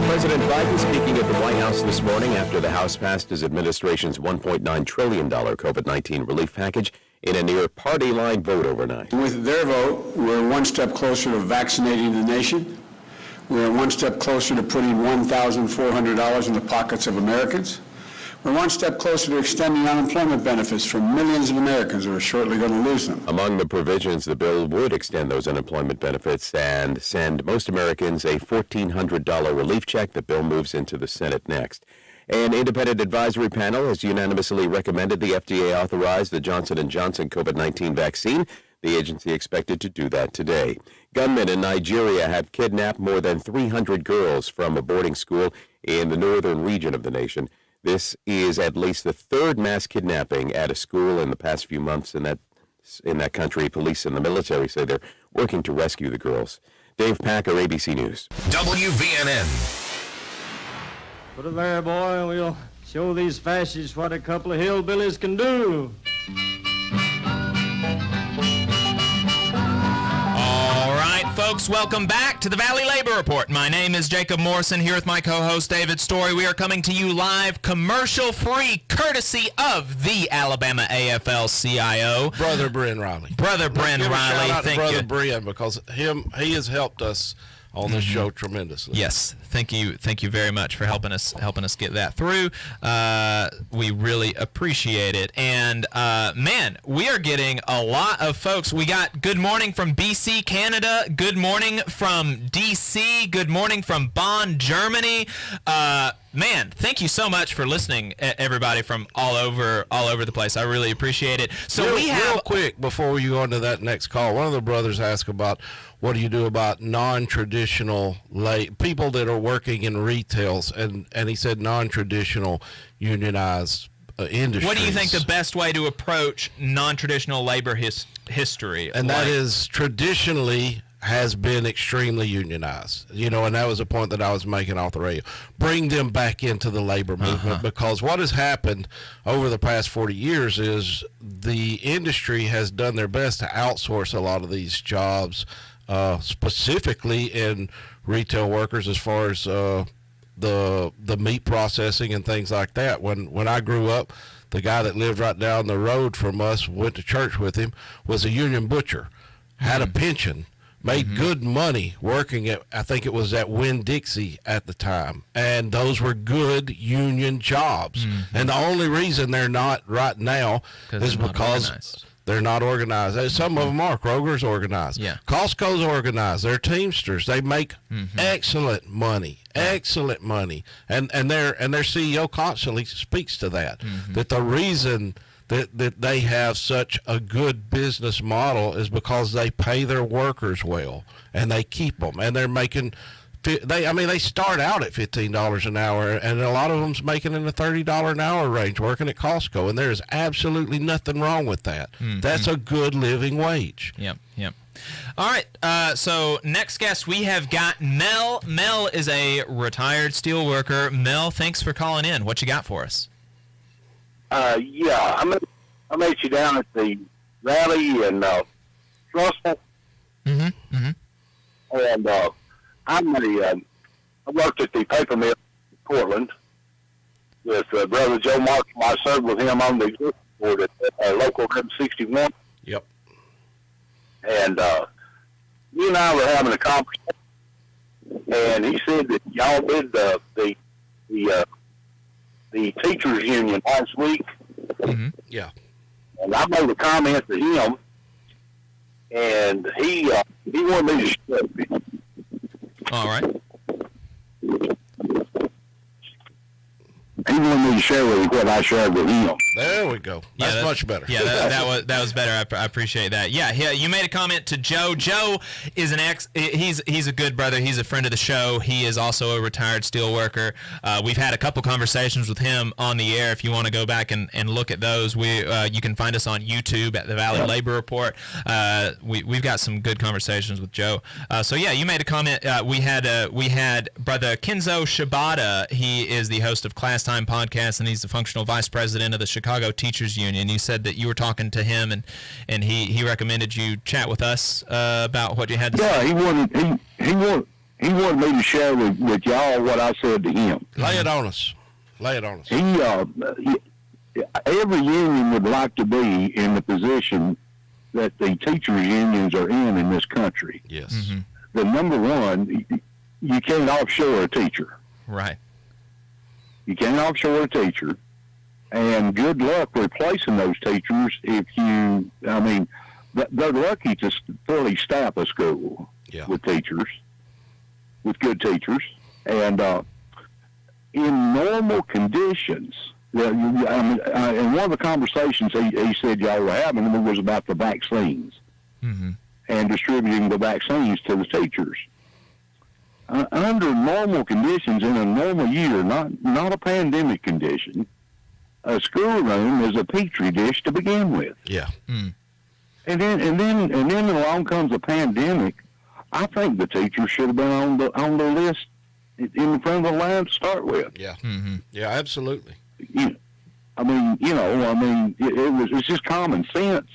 President Biden speaking at the White House this morning after the House passed his administration's $1.9 trillion COVID-19 relief package in a near party line vote overnight. With their vote, we're one step closer to vaccinating the nation. We're one step closer to putting $1,400 in the pockets of Americans. We're one step closer to extending unemployment benefits for millions of Americans who are shortly going to lose them. Among the provisions, the bill would extend those unemployment benefits and send most Americans a $1,400 relief check. The bill moves into the Senate next. An independent advisory panel has unanimously recommended the FDA authorize the Johnson & Johnson COVID-19 vaccine. The agency expected to do that today. Gunmen in Nigeria have kidnapped more than 300 girls from a boarding school in the northern region of the nation. This is at least the third mass kidnapping at a school in the past few months in that country. Police and the military say they're working to rescue the girls. Dave Packer, ABC News. WVNN. Put it there, boy, and we'll show these fascists what a couple of hillbillies can do. Folks, welcome back to the Valley Labor Report. My name is Jacob Morrison, here with my co-host David Story. We are coming to you live, commercial-free, courtesy of the Alabama AFL-CIO. Brother Bren Riley. Brother Bren Riley, thank you. Brother Bren, because he has helped us on this show tremendously. Yes, thank you very much for helping us get that through. We really appreciate it. And man, we are getting a lot of folks. We got good morning from BC, Canada. Good morning from DC. Good morning from Bonn, Germany. Man, thank you so much for listening, everybody from all over the place. I really appreciate it. So real quick before you go into that next call, one of the brothers asked about what do you do about non-traditional people that are working in retails, and he said non-traditional unionized industries. What do you think the best way to approach non-traditional labor history? And that is traditionally has been extremely unionized, and that was a point that I was making off the radio. Bring them back into the labor movement, because what has happened over the past 40 years is the industry has done their best to outsource a lot of these jobs, specifically in retail workers, as far as the meat processing and things like that. When I grew up, the guy that lived right down the road from us, went to church with him, was a union butcher, had a pension, made good money working at, I think it was at Winn-Dixie at the time. And those were good union jobs. And the only reason they're not right now is because they're not organized. Some of them are. Kroger's organized. Yeah. Costco's organized. They're Teamsters. They make excellent money. Excellent money. And their CEO constantly speaks to that. That the reason that they have such a good business model is because they pay their workers well and they keep them, and they're making they start out at $15 an hour, and a lot of them's making in the $30 an hour range working at Costco, and there's absolutely nothing wrong with that. That's a good living wage. Yep. All right, so next guest we have got Mel. Mel is a retired steel worker. Mel, thanks for calling in. What you got for us? Yeah, I met you down at the rally in Russell. And I worked at the paper mill in Portland with Brother Joe Marshall. I served with him on the executive board at local 61. Yep. And you and I were having a conversation, and he said that y'all did the teachers union last week. Yeah. And I made a comment to him, and he wanted me to shut up. All right. He wanted me to share with you what I shared with him. There we go. That's much better. Yeah, that was better. I appreciate that. Yeah, you made a comment to Joe. Joe is he's a good brother. He's a friend of the show. He is also a retired steel worker. We've had a couple conversations with him on the air. If you want to go back and look at those, you can find us on YouTube at the Valley Labor Report. We've got some good conversations with Joe. So yeah, you made a comment. We had Brother Kenzo Shibata. He is the host of Class Time Podcast, and he's the functional vice president of the Chicago Teachers Union. You said that you were talking to him, and he recommended you chat with us about what you had to say. Yeah, he wanted me to share with y'all what I said to him. Lay it on us. Every union would like to be in the position that the teachers unions are in this country. Yes. Mm-hmm. The number one, you can't offshore a teacher. Right. You can't offshore a teacher, and good luck replacing those teachers they're lucky to fully staff a school with teachers, with good teachers, and in normal conditions, in one of the conversations he said y'all were having was about the vaccines and distributing the vaccines to the teachers. Under normal conditions, in a normal year, not a pandemic condition, a schoolroom is a petri dish to begin with. Yeah. Mm. And then along comes a pandemic. I think the teachers should have been on the list in front of the line to start with. Yeah. Mm-hmm. Yeah, absolutely. It's just common sense.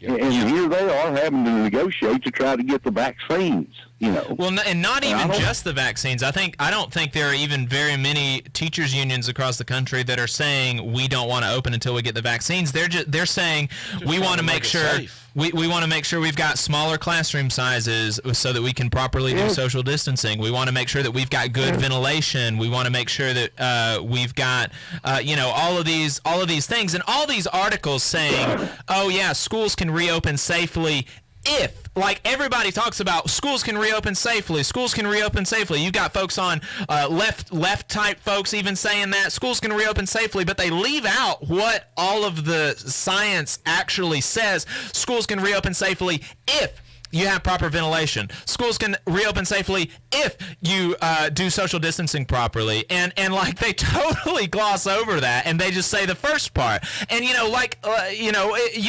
Yeah. And here they are having to negotiate to try to get the vaccines. Well, and not even just the vaccines. I don't think there are even very many teachers unions across the country that are saying we don't want to open until we get the vaccines. They're saying we want to make sure we want to make sure we've got smaller classroom sizes so that we can properly do social distancing. We want to make sure that we've got good ventilation. We want to make sure that we've got all of these things, and all these articles saying, oh yeah, schools can reopen safely if, like everybody talks about, schools can reopen safely. You've got folks on left type folks even saying that schools can reopen safely, but they leave out what all of the science actually says. Schools can reopen safely if you have proper ventilation. Schools can reopen safely if you do social distancing properly. And like they totally gloss over that, and they just say the first part. And you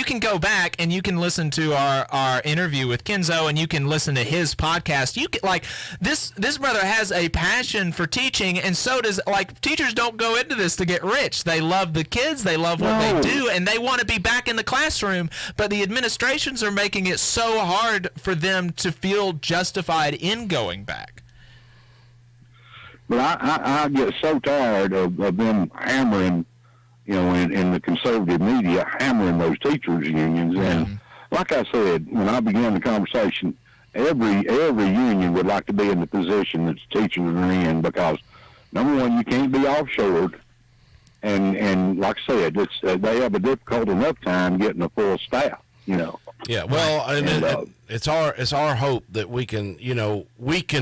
can go back and you can listen to our interview with Kenzo, and you can listen to his podcast. You can, this brother has a passion for teaching, and so does teachers don't go into this to get rich. They love the kids, they love what they do, and they want to be back in the classroom, but the administrations are making it so hard for them to feel justified in going back. But I get so tired of them hammering, in the conservative media, hammering those teachers unions. And like I said, when I began the conversation, every union would like to be in the position that the teachers are in, because number one, you can't be offshored. And like I said, they have a difficult enough time getting a full staff, Yeah, well, it's our hope that we can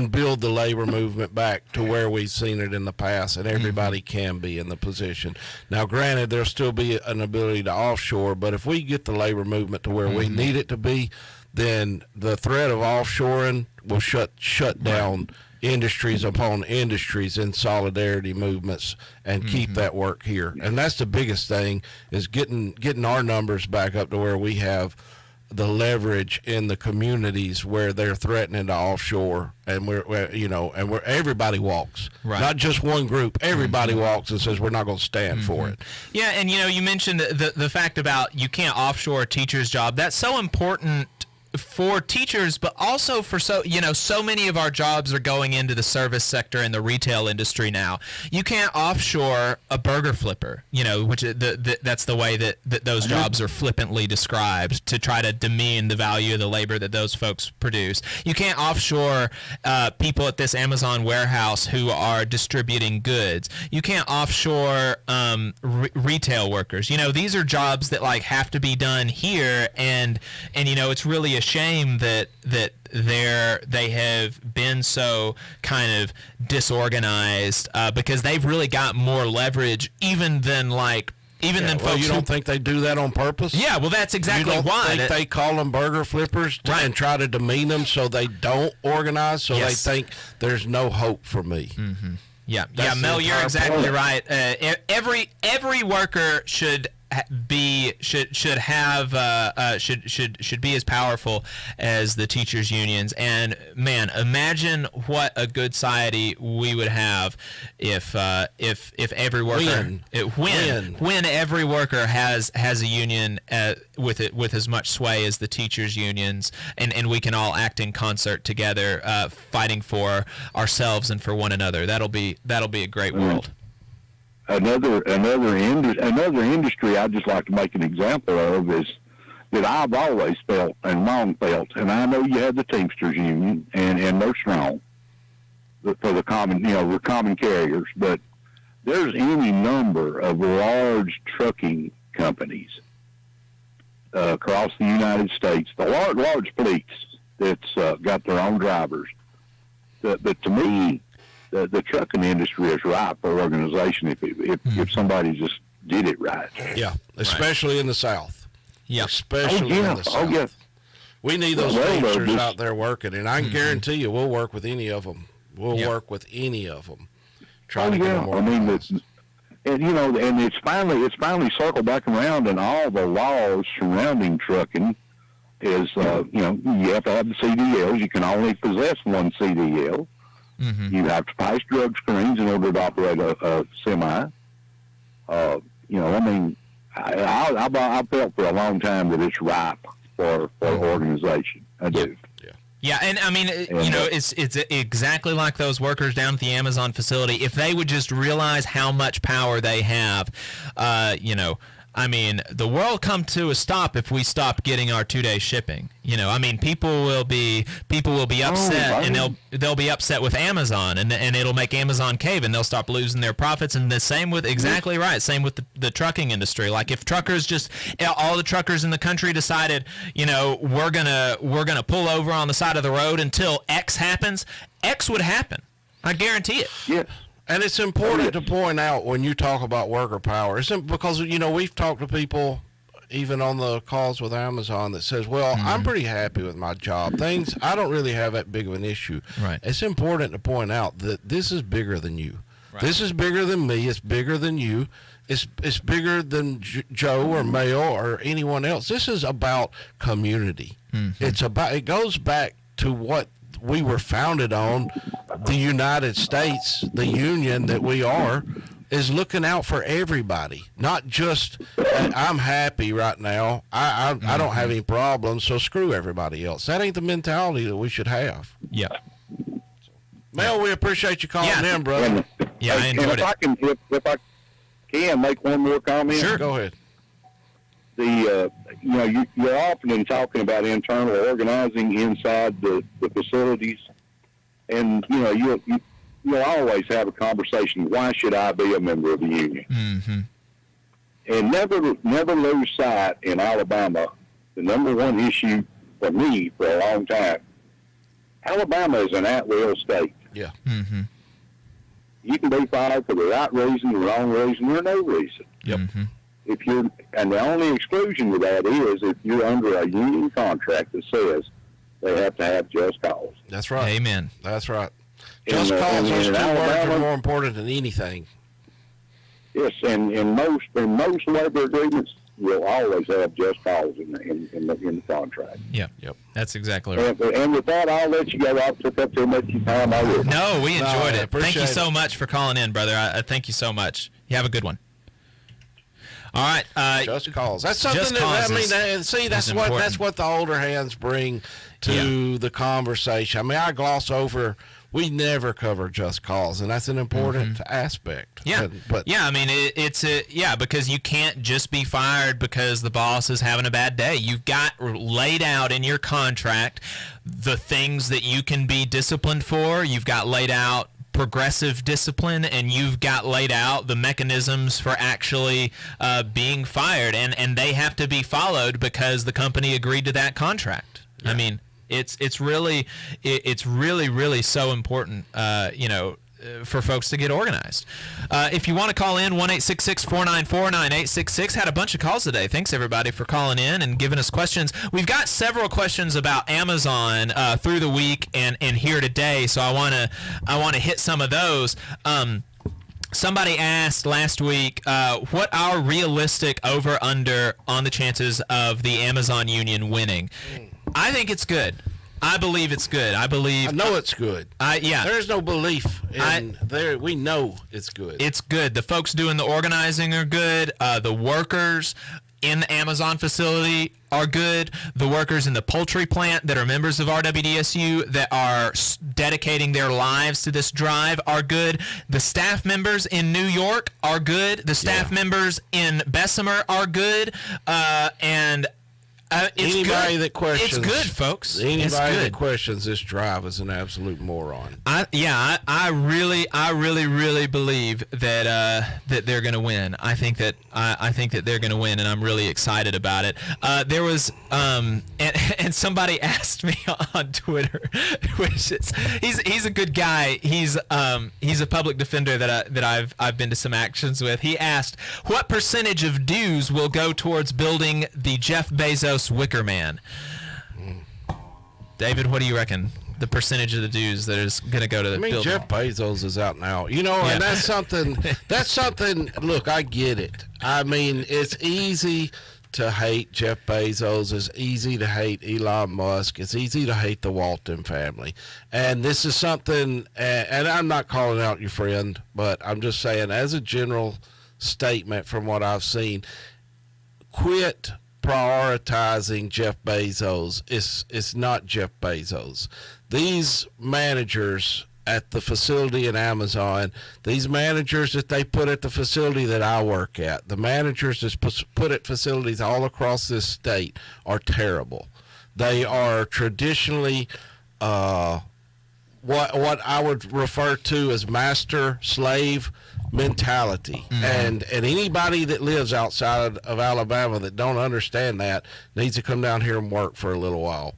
build the labor movement back to where we've seen it in the past, and everybody can be in the position. Now, granted, there'll still be an ability to offshore, but if we get the labor movement to where we need it to be, then the threat of offshoring will shut down industries upon industries in solidarity movements and keep that work here. And that's the biggest thing, is getting our numbers back up to where we have the leverage in the communities where they're threatening to offshore, and we're everybody walks, not just one group. Everybody walks and says we're not going to stand for it. Yeah, and you mentioned the fact about you can't offshore a teacher's job. That's so important for teachers, but also for so many of our jobs are going into the service sector and the retail industry now. You can't offshore a burger flipper, which that's the way that those jobs are flippantly described, to try to demean the value of the labor that those folks produce. You can't offshore people at this Amazon warehouse who are distributing goods. You can't offshore retail workers. These are jobs that have to be done here, and it's really a shame that they have been so kind of disorganized because they've really got more leverage even than folks. You don't think they do that on purpose? Yeah, well, that's exactly you don't why. Think they call them burger flippers and try to demean them so they don't organize, so they think there's no hope for me. Mm-hmm. Yeah, That's Mel, you're exactly right. Every worker should be as powerful as the teachers unions. And man, imagine what a good society we would have if every worker when every worker has a union with as much sway as the teachers unions, and we can all act in concert together, fighting for ourselves and for one another. That'll be a great world. Another industry I'd just like to make an example of is that I've always felt and long felt, and I know you have the Teamsters Union and they're strong for the common carriers, but there's any number of large trucking companies across the United States, the large fleets that's got their own drivers. But to me, the trucking industry is ripe for organization if somebody just did it right. Yeah, especially in the South. Yeah, especially in the South. We need those Teamsters out there working, and I can guarantee you, we'll work with any of them. Work with any of them. Try to get them organized. And it's finally circled back around, and all the laws surrounding trucking is you have to have the CDLs. You can only possess one CDL. Mm-hmm. You have to pass drug screens in order to operate a semi. I felt for a long time that it's ripe for organization. I do. Yeah, and I mean, it's exactly like those workers down at the Amazon facility. If they would just realize how much power they have, I mean, the world come to a stop if we stop getting our 2-day shipping. I mean, people will be upset, and they'll be upset with Amazon, and it'll make Amazon cave, and they'll stop losing their profits. And the same with same with the trucking industry. Like if all the truckers in the country decided, we're gonna pull over on the side of the road until X happens, X would happen. I guarantee it. Yeah. And it's important to point out when you talk about worker power, because we've talked to people even on the calls with Amazon that says, well, I'm pretty happy with my job. I don't really have that big of an issue. Right. It's important to point out that this is bigger than you. Right. This is bigger than me. It's bigger than you. It's bigger than Joe or Mel or anyone else. This is about community. Mm-hmm. It goes back to what we were founded on. The United States, the union that we are, is looking out for everybody, not just I'm happy right now. I don't have any problems, so screw everybody else. That ain't the mentality that we should have. Yeah. Mel, we appreciate you calling in, brother. Yeah, I enjoyed it. If I can make one more comment. Sure, go ahead. You're often talking about internal organizing inside the facilities, and you'll always have a conversation. Why should I be a member of the union? Mm-hmm. And never lose sight in Alabama. The number one issue for me for a long time. Alabama is an at-will state. Yeah. Mm-hmm. You can be fired for the right reason, the wrong reason, or no reason. Yep. Mm-hmm. And the only exclusion to that is if you're under a union contract that says they have to have just cause. That's right. Amen. That's right. Just cause, those two words are more important than anything. Yes, and in most labor agreements, you'll always have just cause in the contract. Yeah. Yep. That's exactly right. And with that, I'll let you go. I took up too much of your time. No, we enjoyed it. Thank you so much for calling in, brother. I thank you so much. You have a good one. All right. Just cause. That's something that's what the older hands bring to the conversation. I mean, I gloss over. We never cover just cause, and that's an important aspect. Yeah, I mean, because you can't just be fired because the boss is having a bad day. You've got laid out in your contract the things that you can be disciplined for. You've got laid out progressive discipline, and you've got laid out the mechanisms for actually being fired, and they have to be followed because the company agreed to that contract. I mean, it's really so important, for folks to get organized. If you want to call in, 1-866-494-9866. Had a bunch of calls today. Thanks, everybody, for calling in and giving us questions. We've got several questions about Amazon through the week and here today, so I want to hit some of those. Somebody asked last week what our realistic over-under on the chances of the Amazon union winning. I think it's good. I believe it's good. I know it's good. Yeah. There's no belief in there. We know it's good. It's good. The folks doing the organizing are good. The workers in the Amazon facility are good. The workers in the poultry plant that are members of RWDSU that are dedicating their lives to this drive are good. The staff members in New York are good. The staff members in Bessemer are good. It's anybody good. that questions, it's good, folks. Anybody it's good. that questions this drive is an absolute moron. I really believe that they're going to win. I think that they're going to win, and I'm really excited about it. There was and somebody asked me on Twitter, which is he's a good guy. He's a public defender that I've been to some actions with. He asked, what percentage of dues will go towards building the Jeff Bezos Wicker Man? David, what do you reckon? The percentage of the dues that is going to go to the building? Jeff Bezos is out now. And that's something. Look, I get it. I mean, it's easy to hate Jeff Bezos. It's easy to hate Elon Musk. It's easy to hate the Walton family. And this is something, and I'm not calling out your friend, but I'm just saying, as a general statement from what I've seen, quit prioritizing Jeff Bezos. It's not Jeff Bezos. These managers at the facility in Amazon, these managers that they put at the facility that I work at, the managers that's put at facilities all across this state are terrible. They are traditionally what I would refer to as master-slave mentality. Mm-hmm. And anybody that lives outside of Alabama that don't understand that needs to come down here and work for a little while.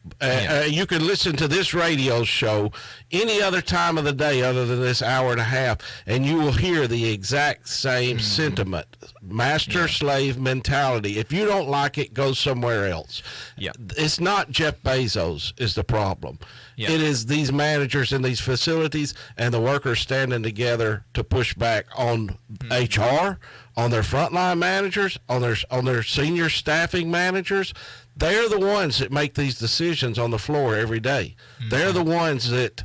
You can listen to this radio show any other time of the day other than this hour and a half, and you will hear the exact same sentiment. Master-slave mentality. If you don't like it, go somewhere else. Yeah. It's not Jeff Bezos is the problem. Yeah. It is these managers in these facilities and the workers standing together to push back on HR, on their frontline managers, on their senior staffing managers. They're the ones that make these decisions on the floor every day. Mm-hmm. They're the ones that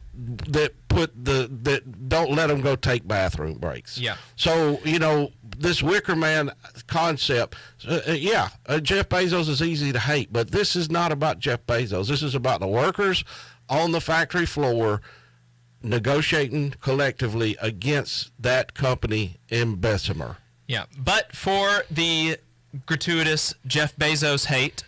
don't let them go take bathroom breaks. Yeah. So, this Wicker Man concept, Jeff Bezos is easy to hate, but this is not about Jeff Bezos. This is about the workers on the factory floor negotiating collectively against that company in Bessemer. Yeah, but for the gratuitous Jeff Bezos hate,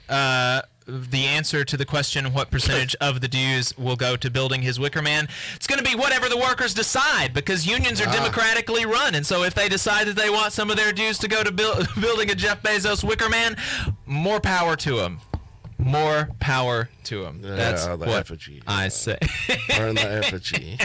the answer to the question, what percentage of the dues will go to building his Wicker Man, it's going to be whatever the workers decide, because unions are democratically run. And so if they decide that they want some of their dues to go to building a Jeff Bezos Wicker Man, more power to them. More power to him. That's what effigy. I say. Burn the effigy.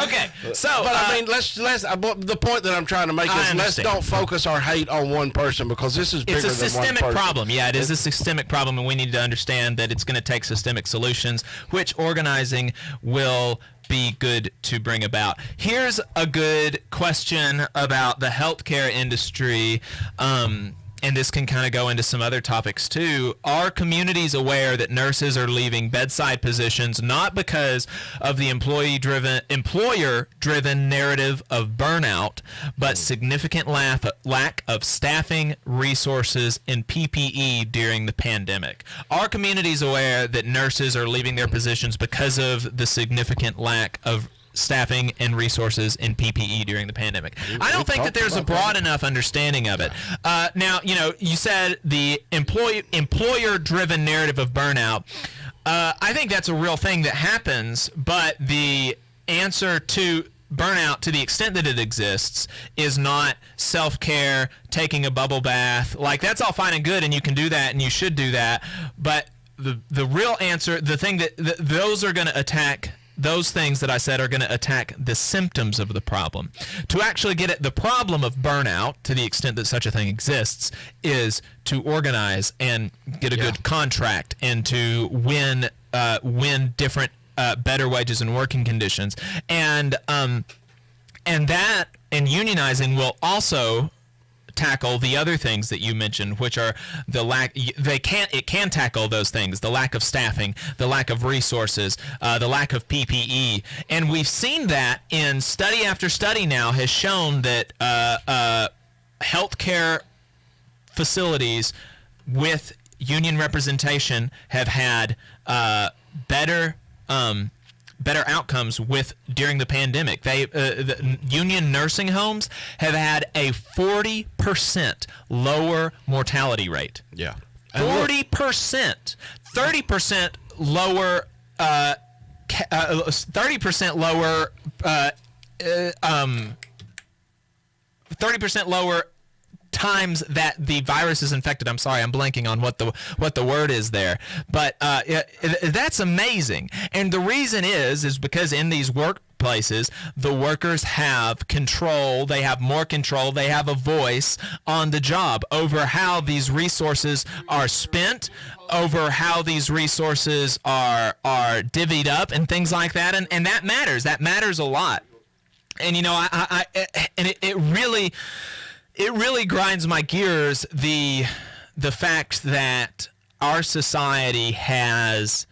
Okay, so but I mean, let's the point that I'm trying to make is let's don't focus our hate on one person, because this is bigger than one person. It's a systemic problem. Yeah, it is a systemic problem, and we need to understand that it's going to take systemic solutions, which organizing will be good to bring about. Here's a good question about the healthcare industry. And this can kind of go into some other topics too. Are communities aware that nurses are leaving bedside positions not because of the employer-driven narrative of burnout, but significant lack of staffing, resources, and PPE during the pandemic? Are communities aware that nurses are leaving their positions because of the significant lack of staffing and resources in PPE during the pandemic? I don't think that there's a broad enough understanding of it. Now, you said the employer-driven narrative of burnout. I think that's a real thing that happens, but the answer to burnout, to the extent that it exists, is not self-care, taking a bubble bath. Like, that's all fine and good, and you can do that, and you should do that, but the real answer, the thing that those are going to attack. Those things that I said are going to attack the symptoms of the problem. To actually get at the problem of burnout, to the extent that such a thing exists, is to organize and get a good contract and to win different better wages and working conditions. And that and unionizing will also tackle the other things that you mentioned, which are the lack. It can tackle those things: the lack of staffing, the lack of resources, the lack of PPE, and we've seen that in study after study now has shown that healthcare facilities with union representation have had better outcomes during the pandemic. The union nursing homes have had a 40% lower mortality rate. Yeah. 40%. 30% lower 30% lower times that the virus is infected. I'm sorry, I'm blanking on what the word is there, but that's amazing. And the reason is because in these workplaces, the workers have control. They have more control. They have a voice on the job over how these resources are spent, over how these resources are divvied up, and things like that. And that matters. That matters a lot. And it really grinds my gears, the fact that our society has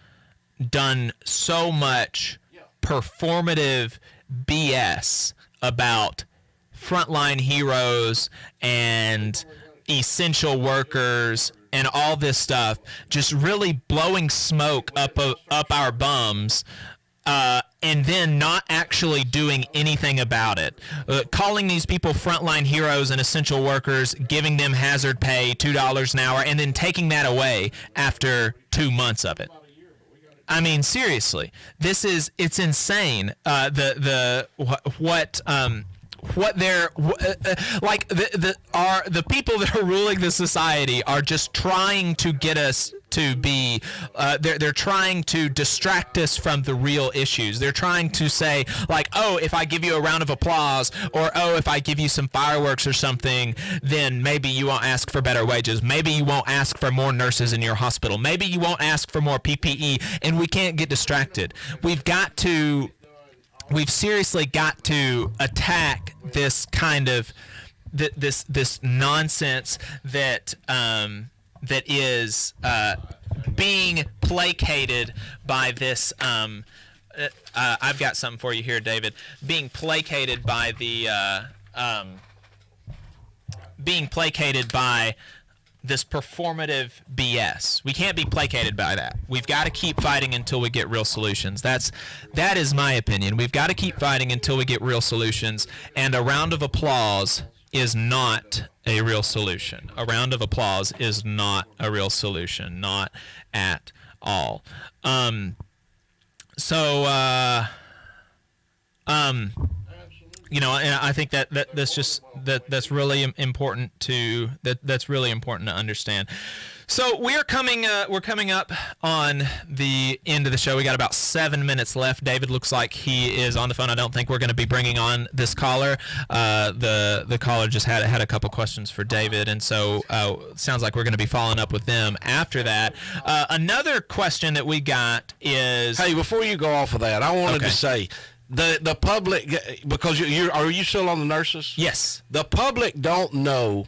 done so much performative BS about frontline heroes and essential workers and all this stuff, just really blowing smoke up our bums. And then not actually doing anything about it. Calling these people frontline heroes and essential workers, giving them hazard pay, $2 an hour, and then taking that away after 2 months of it. I mean, seriously, it's insane. The people that are ruling the society are just trying to get us to be they're trying to distract us from the real issues. They're trying to say, like, oh, if I give you a round of applause, or oh, if I give you some fireworks or something, then maybe you won't ask for better wages. Maybe you won't ask for more nurses in your hospital. Maybe you won't ask for more PPE. And we can't get distracted. We've seriously got to attack this kind of this nonsense that is being placated by this. I've got something for you here, David. Being placated by this performative BS. We can't be placated by that. We've got to keep fighting until we get real solutions. That is my opinion. We've got to keep fighting until we get real solutions. And a round of applause is not a real solution. A round of applause is not a real solution. Not at all. And I think that's really important that's really important to understand. So we're coming up on the end of the show. We got about 7 minutes left. David looks like he is on the phone. I don't think we're going to be bringing on this caller. The caller just had a couple questions for David, and so sounds like we're going to be following up with them after that. Another question that we got is, hey, before you go off of that, I wanted to say, the public, because are you still on the nurses? Yes. The public don't know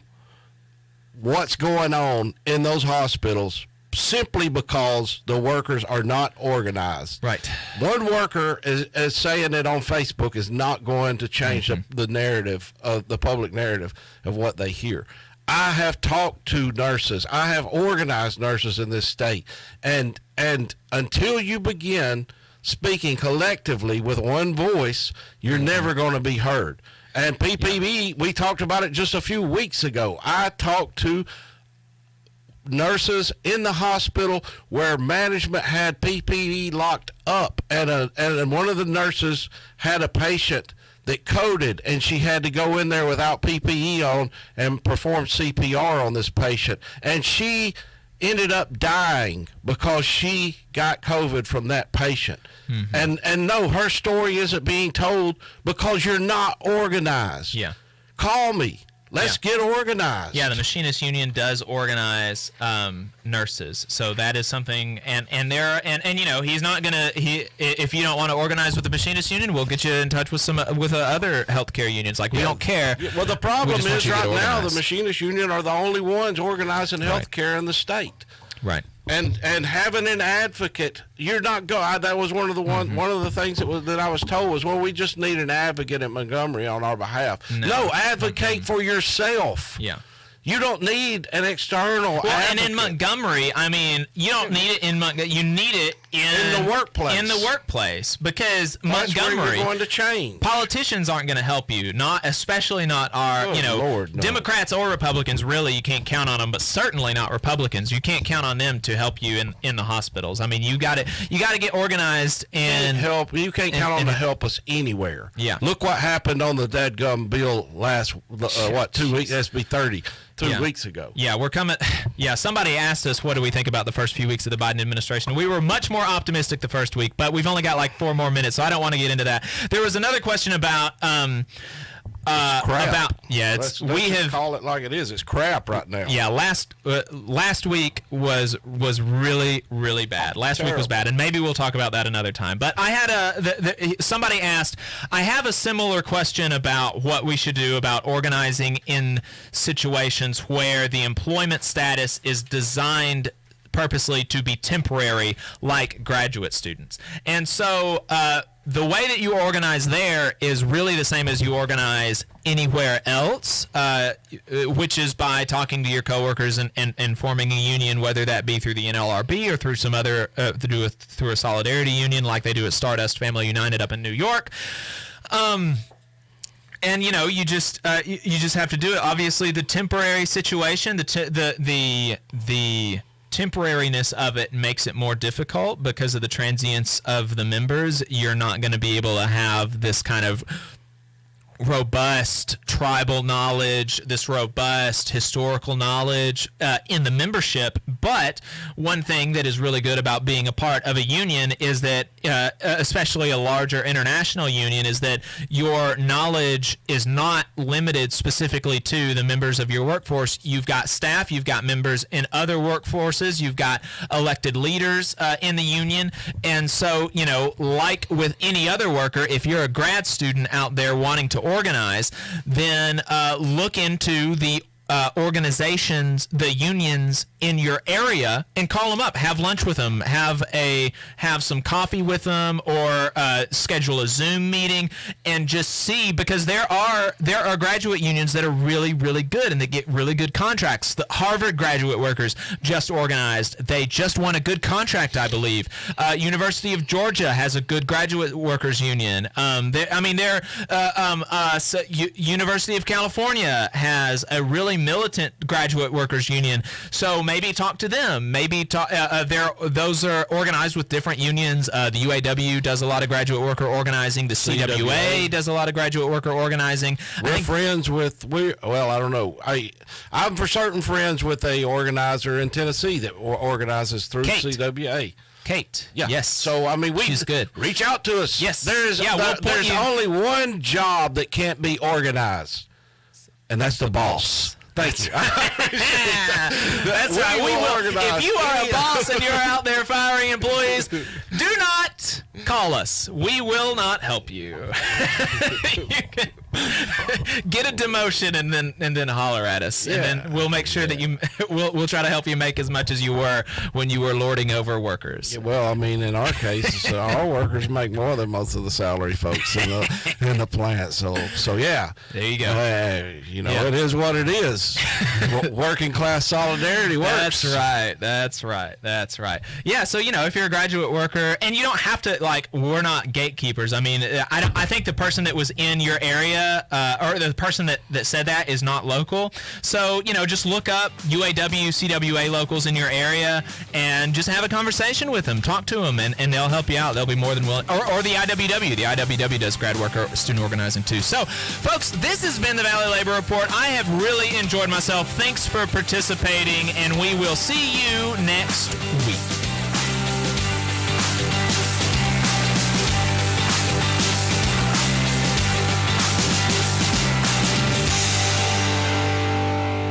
what's going on in those hospitals simply because the workers are not organized. Right. One worker is saying it on Facebook is not going to change the narrative of the public narrative of what they hear. I have talked to nurses. I have organized nurses in this state, and until you begin speaking collectively with one voice, you're never going to be heard. And PPE, we talked about it just a few weeks ago. I talked to nurses in the hospital where management had PPE locked up, and one of the nurses had a patient that coded, and she had to go in there without PPE on and perform CPR on this patient. And she ended up dying because she got COVID from that patient. And no, her story isn't being told because you're not organized. Yeah. Call me. Let's get organized. Yeah, the Machinist Union does organize nurses, so that is something. And you know, he's not gonna. If you don't want to organize with the Machinist Union, we'll get you in touch with some other healthcare unions. Like we don't care. Well, the problem is right now the organized. Machinist Union are the only ones organizing healthcare in the state. Right. And having an advocate, you're not going. That was one of the one of the things that I was told was, well, we just need an advocate in Montgomery on our behalf. No, advocate for yourself. Yeah. You don't need an external advocate. And in Montgomery, I mean, you don't need it in Montgomery. You need it in the workplace. In the workplace, because That's Montgomery, where you're going to change. Politicians aren't going to help you. Especially not our, Lord, no. Democrats or Republicans. Really, you can't count on them. But certainly not Republicans. You can't count on them to help you in the hospitals. I mean, you got to get organized and help. You can't count on them to help us anywhere. Yeah. Look what happened on the dadgum bill last 2 weeks. SB 30. 2 weeks ago. Yeah, we're coming. Yeah, somebody asked us, what do we think about the first few weeks of the Biden administration? We were much more optimistic the first week, but we've only got like 4 more minutes, so I don't want to get into that. There was another question about crap. Let's call it like it is. It's crap right now. Yeah, last week was really, really bad. Last week was bad, and maybe we'll talk about that another time. But I had somebody asked, I have a similar question about what we should do about organizing in situations where the employment status is designed purposely to be temporary, like graduate students. And so the way that you organize there is really the same as you organize anywhere else, which is by talking to your coworkers and forming a union, whether that be through the NLRB or through some other through a solidarity union like they do at Stardust Family United up in New York. And you know, you just have to do it. Obviously, the temporary situation, the temporariness of it makes it more difficult because of the transience of the members. You're not going to be able to have this kind of robust tribal knowledge, this robust historical knowledge in the membership. But one thing that is really good about being a part of a union is that, especially a larger international union, is that your knowledge is not limited specifically to the members of your workforce. You've got staff, you've got members in other workforces, you've got elected leaders in the union. And so, you know, like with any other worker, if you're a grad student out there wanting to organize, then look into the organizations, the unions in your area, and call them up. Have lunch with them. Have some coffee with them, or schedule a Zoom meeting, and just see, because there are graduate unions that are really, really good and they get really good contracts. The Harvard graduate workers just organized. They just won a good contract, I believe. University of Georgia has a good graduate workers union. University of California has a really militant graduate workers union. So maybe talk to them. Maybe those are organized with different unions. The UAW does a lot of graduate worker organizing. The CWA does a lot of graduate worker organizing. I don't know. I'm for certain friends with a organizer in Tennessee that organizes through CWA. Kate. Yeah. Yes. So, I mean, she's good. Reach out to us. Yes. There's only one job that can't be organized, and that's the boss. Thank you. That's right. We will. If you are a boss and you're out there firing employees, do not call us. We will not help you. You can get a demotion and then holler at us, and then we'll make sure that we'll try to help you make as much as you were when you were lording over workers. Yeah, well, I mean, in our case, our workers make more than most of the salary folks in the plant. So yeah. There you go. It is what it is. Working class solidarity works. That's right. Yeah, so, if you're a graduate worker, and you don't have to, we're not gatekeepers. I mean, I think the person that was in your area area, or the person that said that is not local. So, just look up UAW, CWA locals in your area and just have a conversation with them. Talk to them, and they'll help you out. They'll be more than willing. Or the IWW. The IWW does grad work or student organizing too. So, folks, this has been the Valley Labor Report. I have really enjoyed myself. Thanks for participating, and we will see you next week.